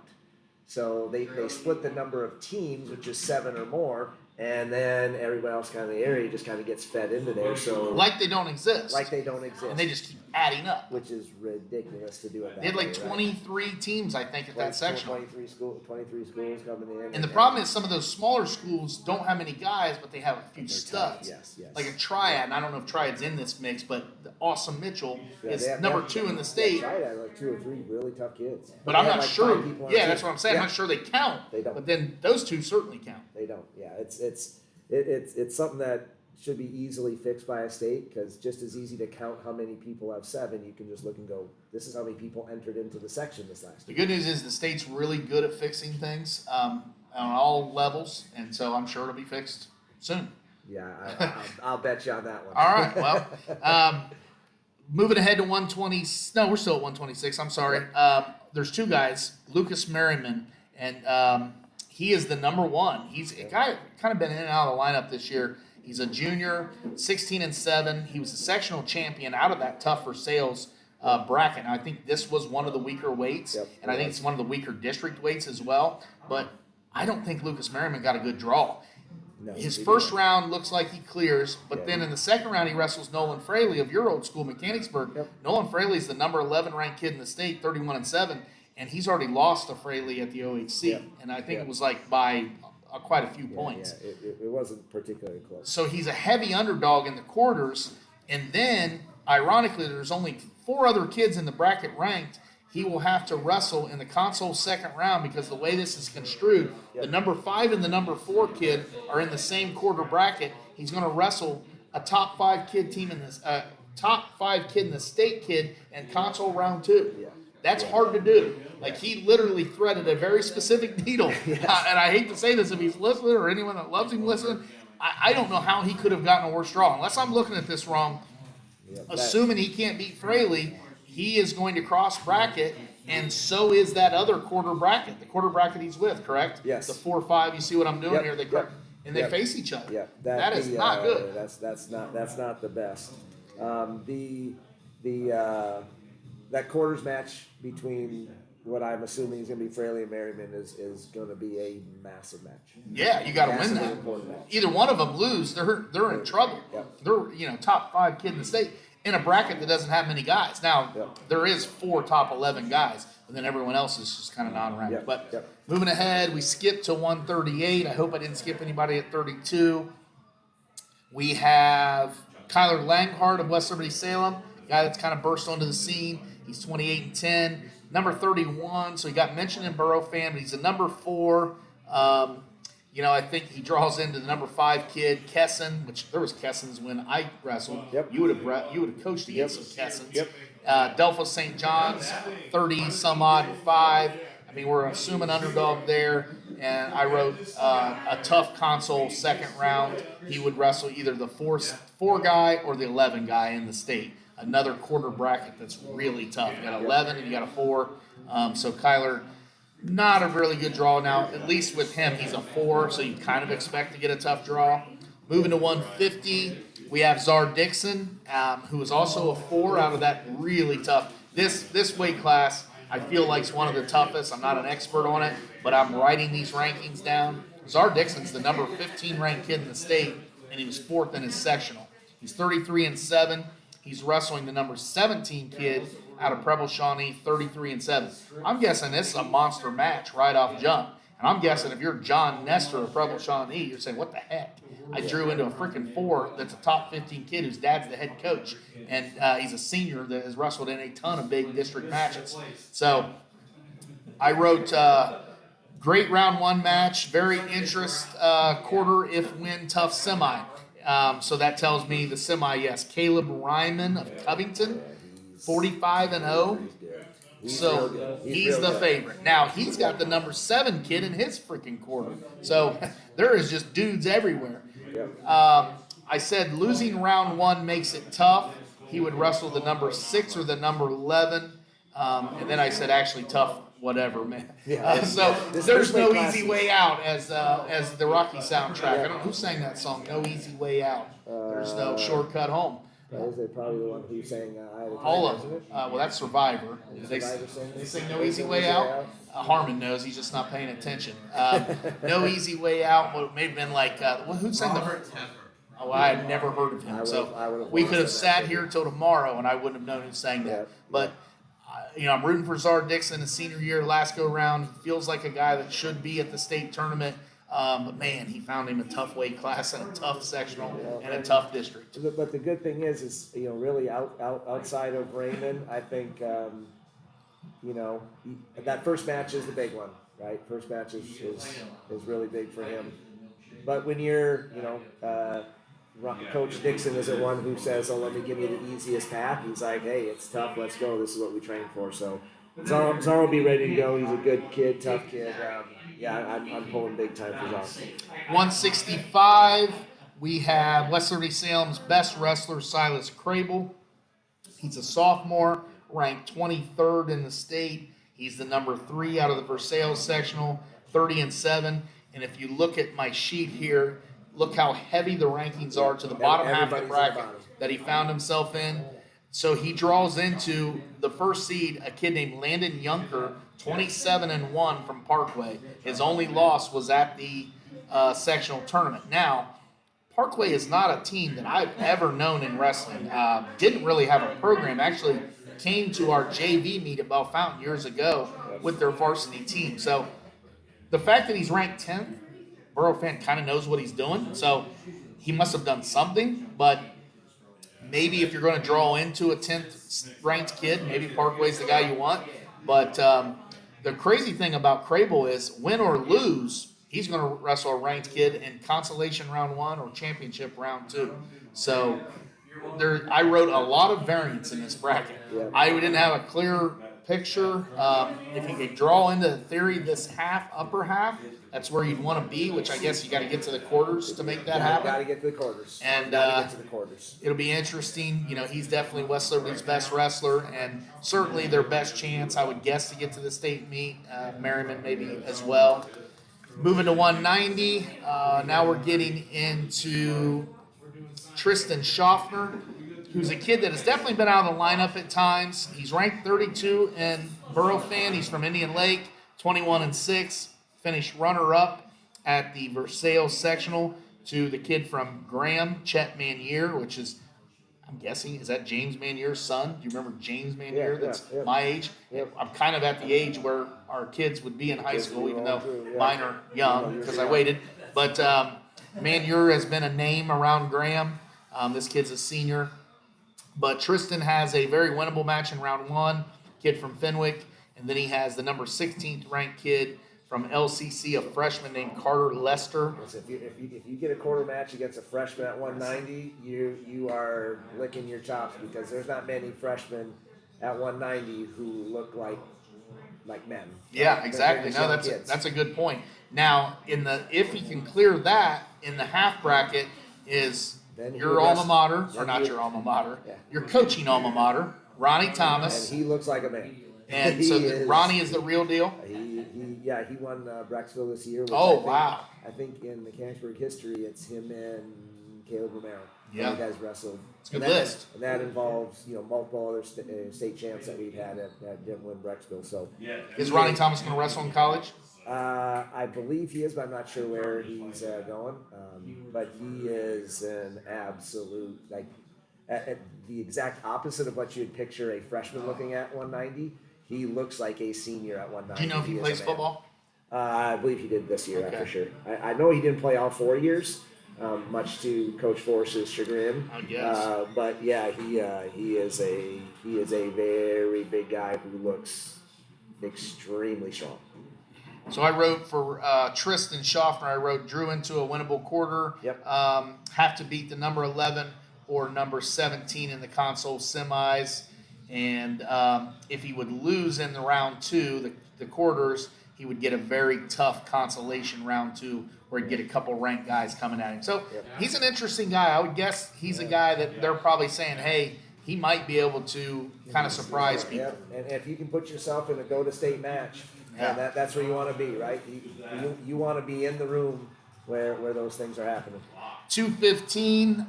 So they split the number of teams, which is 7 or more, and then everybody else kind of in the area just kind of gets fed into there. So like they don't exist. Like they don't exist. And they just keep adding up. Which is ridiculous to do it that They had like way, 23 teams, I think, at that section. 23 schools coming in. And the problem is some of those smaller schools don't have many guys, but they have a few studs. Yes. Like a Triad, and I don't know if Triad's in this mix, but the Awesome Mitchell is they have- number 2 in the state. Triad has like 2 or 3 really tough kids. But They I'm have not like sure. 5 people on Yeah, the that's team. what I'm saying. Yeah. I'm not sure they count. They don't. But then those 2 certainly count. They don't. Yeah, it's something that should be easily fixed by a state, because just as easy to count how many people have 7, you can just look and go, this is how many people entered into the section this last The year. good news is the state's really good at fixing things on all levels, and so I'm sure it'll be fixed soon. Yeah, I'll bet you on that one. All right, well, moving ahead to 120. No, we're still at 126. I'm sorry. There's 2 guys, Lucas Merriman, and he is the number 1. He's a guy kind of been in and out of the lineup this year. He's a junior, 16-7. He was a sectional champion out of that tough for sales bracket. And I think this was one of the weaker weights, and I think it's one of the weaker district weights as well. But I don't think Lucas Merriman got a good draw. No, His he first didn't. round looks like he clears, but then in the second round he wrestles Nolan Fraley of your old school, Mechanicsburg. Yep. Nolan Fraley's the number 11 ranked kid in the state, 31-7, and he's already lost to Fraley at the OHC, Yep. and I think Yep. it was like by quite a few points. Yeah, it wasn't particularly close. So he's a heavy underdog in the quarters, and then ironically, there's only 4 other kids in the bracket ranked. He will have to wrestle in the console second round because the way this is construed, the number 5 and the number 4 kid are in the same quarter bracket. He's going to wrestle a top 5 kid team in this, top 5 kid in the state kid in console round 2. Yeah. That's hard to do. Like, he literally threaded a very specific needle. And I hate to say this if he's listening or anyone that loves him listening, I don't know how he could have gotten a worse draw. Unless I'm looking at this wrong, assuming he can't beat Fraley, he is going to cross bracket, and so is that other quarter bracket. The quarter bracket he's with, correct? Yes. The 4-5, you see what I'm doing Yep, here? yep, And they yep. face each other. Yeah, that is not good. That's not the best. That quarters match between what I'm assuming is going to be Fraley and Merriman is going to be a massive match. Yeah, you got to win Massively that. important match. Either one of them lose, they're in trouble. Yep. They're top 5 kid in the state in a bracket that doesn't have many guys. Now Yep. there is 4 top 11 guys, but then everyone else is just kind of non-ranked. Yep. But Yep. moving ahead, we skipped to 138. I hope I didn't skip anybody at 32. We have Kyler Langhart of West Liberty Salem, guy that's kind of burst onto the scene. He's 28-10. Number 31, so he got mentioned in Borough Fan, but he's a number 4. I think he draws into the number 5 kid, Kesson, which there was Kessons when I wrestled. Yep. You would have coached against some Kessons. Yep. Delphos St. John's, 30 some odd 5. I mean, we're assuming underdog there. And I wrote a tough console second round. He would wrestle either the 4 guy or the 11 guy in the state. Another quarter bracket that's really tough. You got 11 and you got a 4. So Kyler, not a really good draw now. At least with him, he's a 4, so you kind of expect to get a tough draw. Moving to 150, we have Czar Dixon, who is also a 4 out of that really tough. This weight class, I feel like is one of the toughest. I'm not an expert on it, but I'm writing these rankings down. Czar Dixon's the number 15 ranked kid in the state, and he was 4th in his sectional. He's 33-7. He's wrestling the number 17 kid out of Preble Shawnee, 33-7. I'm guessing this is a monster match right off jump. And I'm guessing if you're John Nestor of Preble Shawnee, you're saying, what the heck? I drew into a freaking 4 that's a top 15 kid whose dad's the head coach. And he's a senior that has wrestled in a ton of big district matches. So I wrote great round 1 match, very interest quarter if win tough semi. So that tells me the semi, yes. Caleb Ryman of Covington, 45-0. So he's the favorite. Now he's got the number 7 kid in his freaking quarter. So there is just dudes everywhere. I said losing round 1 makes it tough. He would wrestle the number 6 or the number 11. And then I said actually tough, whatever, man. So there's no easy way out as the Rocky soundtrack. I don't know who sang that song. No easy way out. There's no shortcut home. Is it probably the one who sang Eye of the Tiger, All of isn't them. it? Well, that's Survivor. They sing No Easy Way Out. Harmon knows. He's just not paying attention. No Easy Way Out. Well, it may have been like, who sang the... Oh, I had never heard of him. So we could have sat here till tomorrow and I wouldn't have known who sang that. Yeah. But, I'm rooting for Czar Dixon, his senior year, last go-round. Feels like a guy that should be at the state tournament. But, man, he found him a tough weight class and a tough sectional and a tough district. But the good thing is really outside of Raymond, I think that first match is the big one, right? First match is really big for him. But when you're Coach Dixon isn't one who says, "Oh, let me give you the easiest path." He's like, "Hey, it's tough. Let's go. This is what we train for." So Czar will be ready to go. He's a good kid, tough kid. I'm pulling big time for Czar. 165, we have West Liberty Salem's best wrestler, Silas Crable. He's a sophomore, ranked 23rd in the state. He's the number 3 out of the Versailles sectional, 30-7. And if you look at my sheet here, look how heavy the rankings are to the bottom half of the bracket that he found himself in. So he draws into the first seed, a kid named Landon Yunker, 27-1 from Parkway. His only loss was at the sectional tournament. Now, Parkway is not a team that I've ever known in wrestling. Didn't really have a program. Actually came to our JV meet at Bell Fountain years ago with their varsity team. So the fact that he's ranked 10th, Borough fan kind of knows what he's doing. So he must have done something, but maybe if you're going to draw into a 10th ranked kid, maybe Parkway's the guy you want. But the crazy thing about Crable is win or lose, he's going to wrestle a ranked kid in consolation round 1 or championship round 2. So I wrote a lot of variance in this bracket. Yeah. I didn't have a clear picture. If you could draw into the theory this upper half, that's where you'd want to be, which I guess you got to get to the quarters to make that happen. Got to get to the quarters. And get to the quarters. It'll be interesting. He's definitely West Liberty's best wrestler, and certainly their best chance, I would guess, to get to the state meet. Merriman maybe as well. Moving to 190. Now we're getting into Tristan Schaffner, who's a kid that has definitely been out of the lineup at times. He's ranked 32 in Borough Fan. He's from Indian Lake, 21-6, finished runner-up at the Versailles sectional to the kid from Graham, Chet Manier, which is, I'm guessing, is that James Manier's son? Do you remember James Manier? That's my age. I'm kind of at the age where our kids would be in high school, even though mine are young because I waited. But Manier has been a name around Graham. This kid's a senior. But Tristan has a very winnable match in round one, kid from Fenwick. And then he has the number 16th ranked kid from LCC, a freshman named Carter Lester. If you get a quarter match against a freshman at 190, you are licking your chops because there's not many freshmen at 190 who look like men. Yeah, exactly. No, kids. that's a good point. Now, if he can clear that in the half bracket is your alma mater, or not your alma mater, your coaching alma mater, Ronnie Thomas. And he looks like a man. And so Ronnie is the real deal. He won Brecksville this year. Wow! I think in Mechanicsburg history, it's him and Caleb Romero. Yeah, you guys wrestled. It's a good list. And that involves multiple other state champs that we've had that didn't win Brecksville. So is Ronnie Thomas going to wrestle in college? I believe he is, but I'm not sure where he's going. But he is an absolute at the exact opposite of what you'd picture a freshman looking at 190. He looks like a senior at 190. Do you know if he plays football? I believe he did this year, okay. For sure. I know he didn't play all 4 years, much to Coach Force's chagrin. I guess. But yeah, he is a very big guy who looks extremely strong. So I wrote for Tristan Schaffner, I wrote drew into a winnable quarter. Yep. Have to beat the number 11 or number 17 in the console semis. And if he would lose in the round two, the quarters, he would get a very tough consolation round two where he'd get a couple ranked guys coming at him. So he's an interesting guy. I would guess he's a guy that they're probably saying, hey, he might be able to kind of surprise people. Yeah. And if you can put yourself in a go-to-state match, and that's where you want to be, right? You want to be in the room where those things are happening. 215,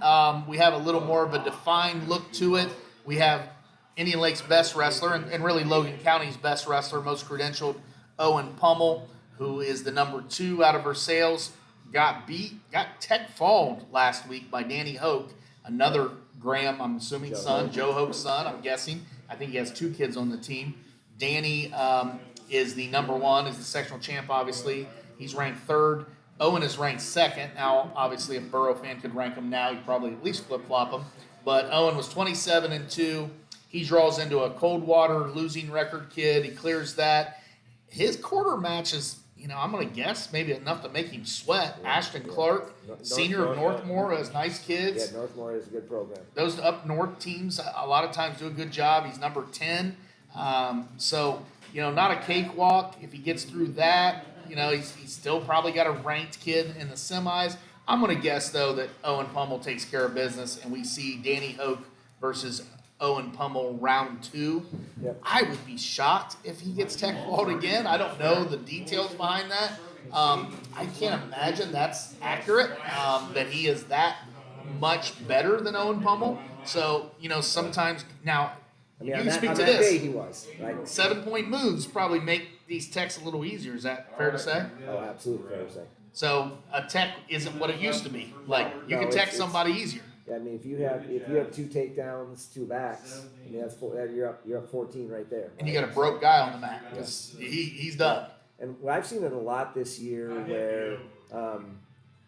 we have a little more of a defined look to it. We have Indian Lake's best wrestler, and really Logan County's best wrestler, most credentialed, Owen Pummel, who is the number 2 out of Versailles, got tech falled last week by Danny Hoke, another Graham, I'm assuming, son, Joe Hoke's son, I'm guessing. I think he has 2 kids on the team. Danny is the number 1, is the sectional champ, obviously. He's ranked 3rd. Owen is ranked 2nd. Now, obviously, if Borough Fan could rank him now, he'd probably at least flip-flop him. But Owen was 27-2. He draws into a Coldwater losing record kid. He clears that. His quarter match is, I'm going to guess, maybe enough to make him sweat. Ashton Clark, senior of Northmore, has nice kids. Yeah, Northmore is a good program. Those up north teams a lot of times do a good job. He's number 10. So, not a cakewalk. If he gets through that, he's still probably got a ranked kid in the semis. I'm going to guess, though, that Owen Pummel takes care of business, and we see Danny Hoke versus Owen Pummel round 2. Yep. I would be shocked if he gets tech fault again. I don't know the details behind that. I can't imagine that's accurate, that he is that much better than Owen Pummel. So, sometimes now you can speak to this. Day he was, right? 7-point moves probably make these techs a little easier. Is that fair to say? Oh, absolutely fair to say. So a tech isn't what it used to be. Like you can tech somebody easier. Yeah, I mean, if you have 2 takedowns, 2 backs, that's 4, you're up 14 right there. Right? And you got a broke guy on the mat because he's done. And I've seen it a lot this year where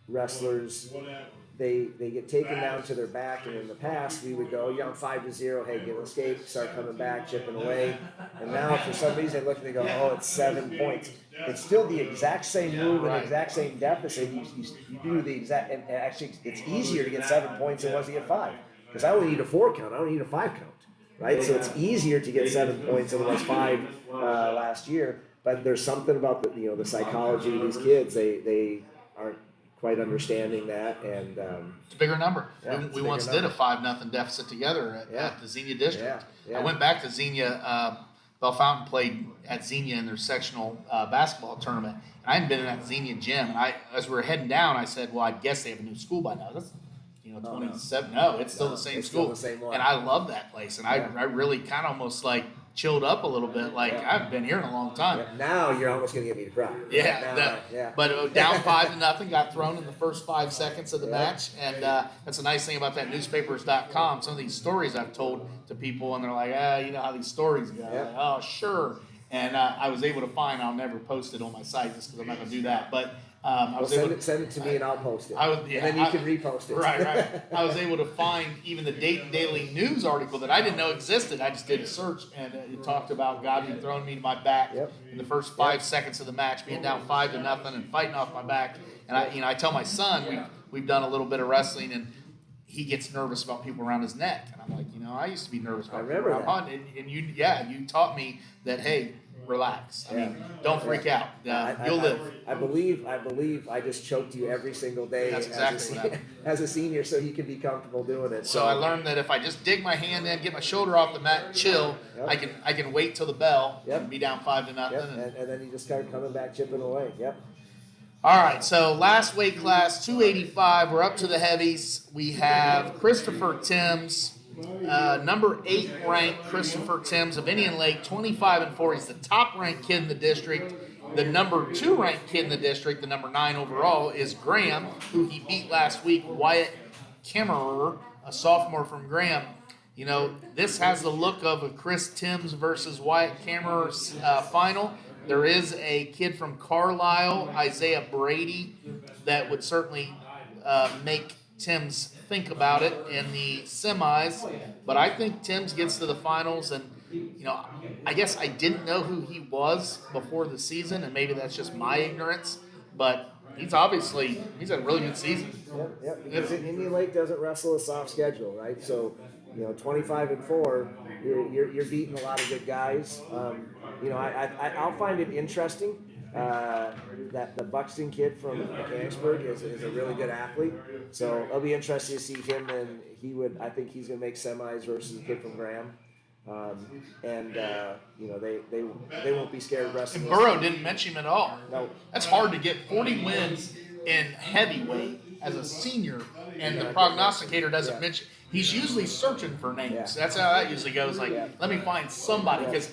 wrestlers they get taken down to their back, and in the past we would go, 5-0, hey, get an escape, start coming back, chipping away. And now for some reason they look and they go, oh, it's 7 points. It's still the exact same move and the exact same deficit. You do the exact, and actually it's easier to get 7 points than it was to get 5. Because I only need a 4 count, I don't need a 5 count, right? So it's easier to get 7 points than it was 5 last year. But there's something about the the psychology of these kids. They aren't quite understanding that, and it's a bigger number. Yeah, we once did a 5-0 deficit together at the Xenia district. Yeah. I went back to Xenia. Bellefontaine played at Xenia in their sectional basketball tournament. And I hadn't been in that Xenia gym. And as we were heading down, I said, "Well, I guess they have a new school by now." That's Oh, 27. No, it's still the same it's school. still the same one. And I love that place. And I really kind of almost like chilled up a little bit. Like, I haven't been here in a long time. Now you're almost going to get me to cry. But down 5-0, got thrown in the first 5 seconds of the match, and that's a nice thing about that newspapers.com. Some of these stories I've told to people, and they're like, you know how these stories go. Like, oh, sure. And I was able to find, I'll never post it on my site just because I'm not going to do that, but I was able to send it to me and I'll post it. and then you can repost it. Right. I was able to find even the Dayton Daily News article that I didn't know existed. I just did a search, and it talked about God being thrown me to my back in the first 5 seconds of the match, being down 5-0 and fighting off my back. And I tell my son we've done a little bit of wrestling, and he gets nervous about people around his neck, and I'm like, I used to be nervous about people around my neck, and you taught me that, hey, relax. I mean, don't freak out. You'll live. I believe I just choked you every single day. That's exactly what happened. As a senior, so he can be comfortable doing it. So I learned that if I just dig my hand in, get my shoulder off the mat, chill, I can wait till the bell and be down 5-0. And then you just start coming back, chipping away. All right, so last weight class, 285. We're up to the heavies. We have Christopher Timms, number 8 ranked Christopher Timms of Indian Lake, 25-4. He's the top ranked kid in the district. The number 2 ranked kid in the district, the number 9 overall, is Graham, who he beat last week, Wyatt Kimmerer, a sophomore from Graham. This has the look of a Chris Timms versus Wyatt Kimmerer's final. There is a kid from Carlisle, Isaiah Brady, that would certainly make Timms think about it in the semis. But I think Timms gets to the finals, and I guess I didn't know who he was before the season, and maybe that's just my ignorance. But he's had a really good season. Yep. Because Indian Lake doesn't wrestle a soft schedule, right? So 25-4, you're beating a lot of good guys. I'll find it interesting that the Buxton kid from Mechanicsburg is a really good athlete. So it'll be interesting to see him, and I think he's going to make semis versus the kid from Graham. They won't be scared of wrestling. And Burrow didn't mention him at all. No. That's hard to get 40 wins in heavyweight as a senior, and the prognosticator doesn't mention. He's usually searching for names. That's how that usually goes. Let me find somebody, because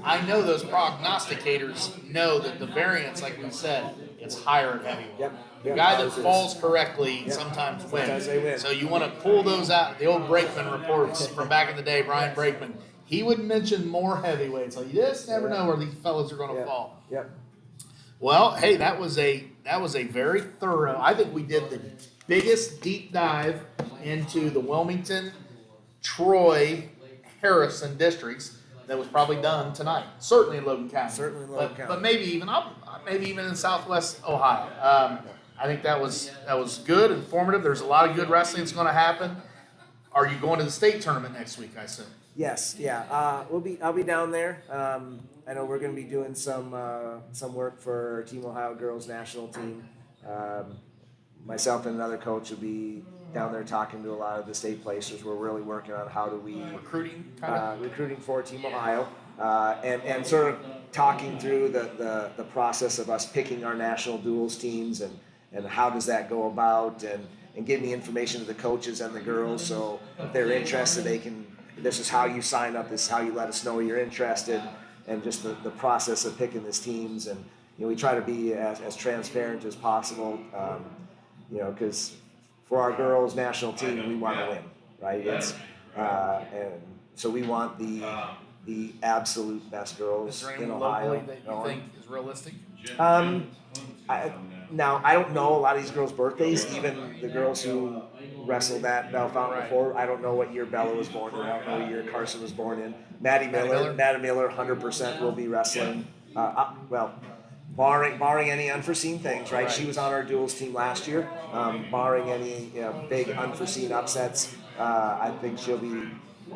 I know those prognosticators know that the variance, like we said, is higher at heavyweight. The guy that falls correctly sometimes wins. Sometimes they win. So you want to pull those out. The old Brakeman reports from back in the day, Brian Brakeman, he would mention more heavyweights. Like, you just never know where these fellas are going to fall. Well, hey, that was a very thorough. I think we did the biggest deep dive into the Wilmington, Troy, Harrison districts that was probably done tonight. Certainly in Logan County. But maybe even in Southwest Ohio. I think that was good, informative. There's a lot of good wrestling that's going to happen. Are you going to the state tournament next week, I assume? Yes, yeah. I'll be down there. I know we're going to be doing some work for Team Ohio girls national team. Myself and another coach will be down there talking to a lot of the state placers. We're really working on how do we recruiting for Team Ohio, and sort of talking through the process of us picking our national duals teams and how does that go about, and giving the information to the coaches and the girls, so if they're interested, this is how you sign up, this is how you let us know you're interested, and just the process of picking these teams. And we try to be as transparent as possible, because for our girls national team, we want to win, right? And so we want the absolute best girls in Ohio. Locally that you think is realistic? Now, I don't know a lot of these girls' birthdays, even the girls who wrestled at Bell Fountain before. I don't know what year Bella was born in. I don't know what year Carson was born in. Maddie Miller, 100% will be wrestling. Barring any unforeseen things, right? She was on our duals team last year. Barring any big unforeseen upsets, I think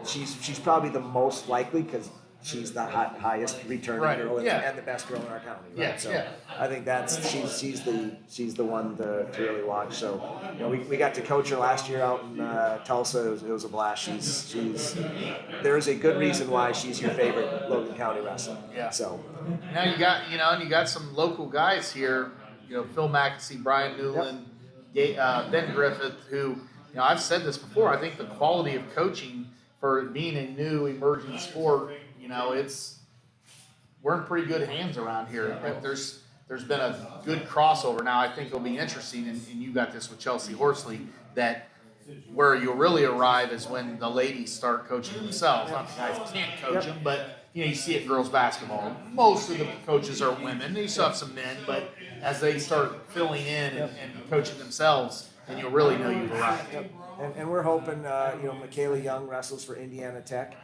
she's probably the most likely, because she's the highest returning girl and the best girl in our county. Right? I think she's the one to really watch. So we got to coach her last year out in Tulsa. It was a blast. There is a good reason why she's your favorite Logan County wrestler. Yeah. So now you got some local guys here. Phil McAsee, Brian Newland, Ben Griffith, who I've said this before. I think the quality of coaching for being a new emerging sport, we're in pretty good hands around here. There's been a good crossover. Now I think it'll be interesting, and you got this with Chelsea Horsley, that where you'll really arrive is when the ladies start coaching themselves. Not the guys can't coach them, but you see it girls basketball. Most of the coaches are women. They still have some men, but as they start filling in and coaching themselves, then you'll really know you've arrived. And we're hoping, Michaela Young wrestles for Indiana Tech.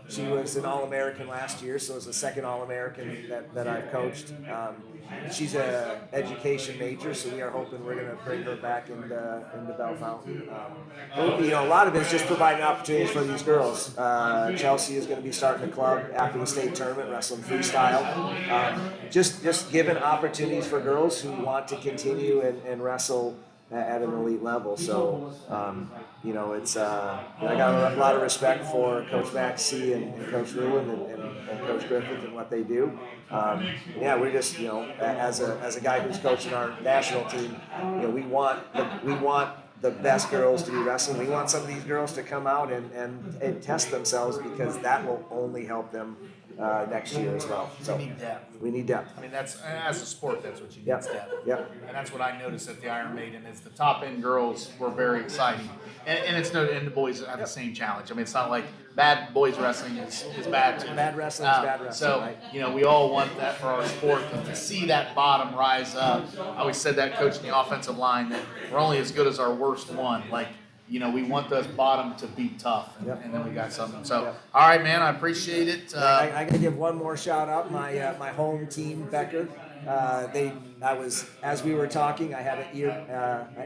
She was an All-American last year, so it's the second All-American that I've coached. She's a education major, so we are hoping we're going to bring her back into Bell Fountain. A lot of it is just providing opportunities for these girls. Chelsea is going to be starting a club after the state tournament, wrestling freestyle. Just giving opportunities for girls who want to continue and wrestle at an elite level. So, it's I got a lot of respect for Coach Maxey and Coach Newland and Coach Griffith and what they do. We're just as a guy who's coaching our national team, we want the best girls to be wrestling. We want some of these girls to come out and test themselves, because that will only help them next year as well. So we need depth. We need depth. I mean, that's, as a sport, that's what you need. Yep. Depth. Yep. And that's what I noticed at the Iron Maiden is the top end girls were very exciting, and the boys have the same challenge. I mean, it's not like bad boys wrestling is bad too. Bad wrestling is bad wrestling. So right? We all want that for our sport, but to see that bottom rise up. I always said that coaching the offensive line, that we're only as good as our worst one. We want those bottom to be tough, and then we got something. So, all right, man, I appreciate it. I got to give one more shout out. My home team, Becker. As we were talking, I had an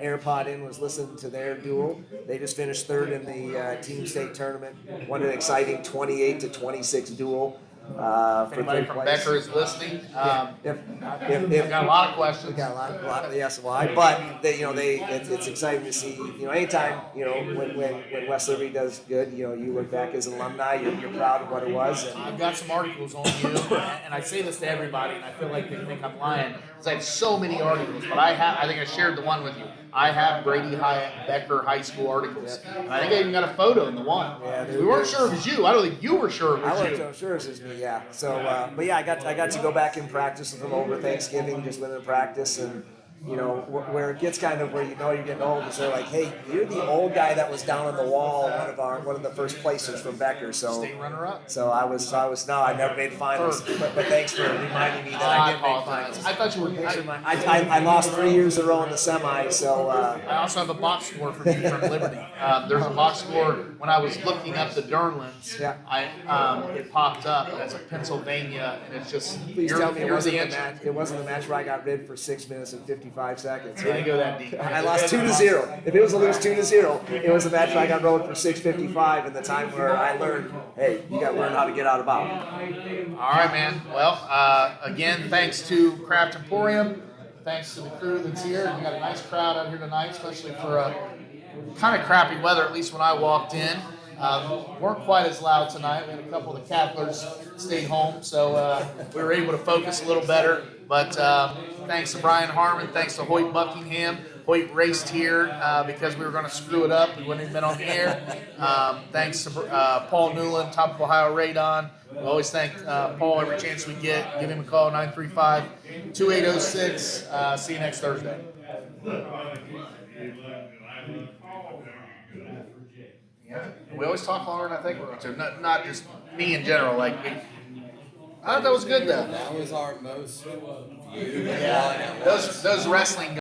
AirPod in, was listening to their duel. They just finished third in the team state tournament. Won an exciting 28-26 duel. If anybody from Becker is listening, if got a lot of questions. Got a lot. Yes, why? But it's exciting to see. Anytime when West Liberty does good, you look back as an alumni, you're proud of what it was. And I've got some articles on you, and I say this to everybody, and I feel like they think I'm lying because I have so many articles. But I think I shared the one with you. I have Brady Hyatt Becker High School articles, and I think I even got a photo in the one. Yeah, we weren't sure it was you. I don't think you were sure it was you. I wasn't sure it was me. Yeah. So, I got to go back and practice with them over Thanksgiving, just went in practice, and where it gets kind of where you're getting old is they're like, hey, you're the old guy that was down on the wall, one of the first placers from Becker. So state runner-up. So I never made finals, but thanks for reminding me that I did make finals. I thought you were. I lost 3 years in a row in the semi. So I also have a box score from you from Liberty. There's a box score when I was looking up the Durnlands. Yeah. It popped up as a Pennsylvania, and it's just. Please tell me it wasn't the match where I got rid for 6 minutes and 55 seconds. Right? Didn't go that deep. I lost 2-0. If it was a lose 2-0, it was a match where I got rolled for 6:55, and the time where I learned, hey, you got to learn how to get out of bounds. All right, man. Well, again, thanks to Craft Emporium. Thanks to the crew that's here. We got a nice crowd out here tonight, especially for kind of crappy weather, at least when I walked in. Weren't quite as loud tonight. We had a couple of the Capplers stay home, so we were able to focus a little better. But thanks to Brian Harmon, thanks to Hoyt Buckingham. Hoyt raced here because we were going to screw it up. We wouldn't have been on the air. Thanks to Paul Newland, Top of Ohio Radon. We always thank Paul every chance we get. Give him a call, 935-2806. See you next Thursday. Yeah. We always talk longer than I think we're going to. Not just me in general. I thought that was good though. That was our most viewed. Yeah. Those wrestling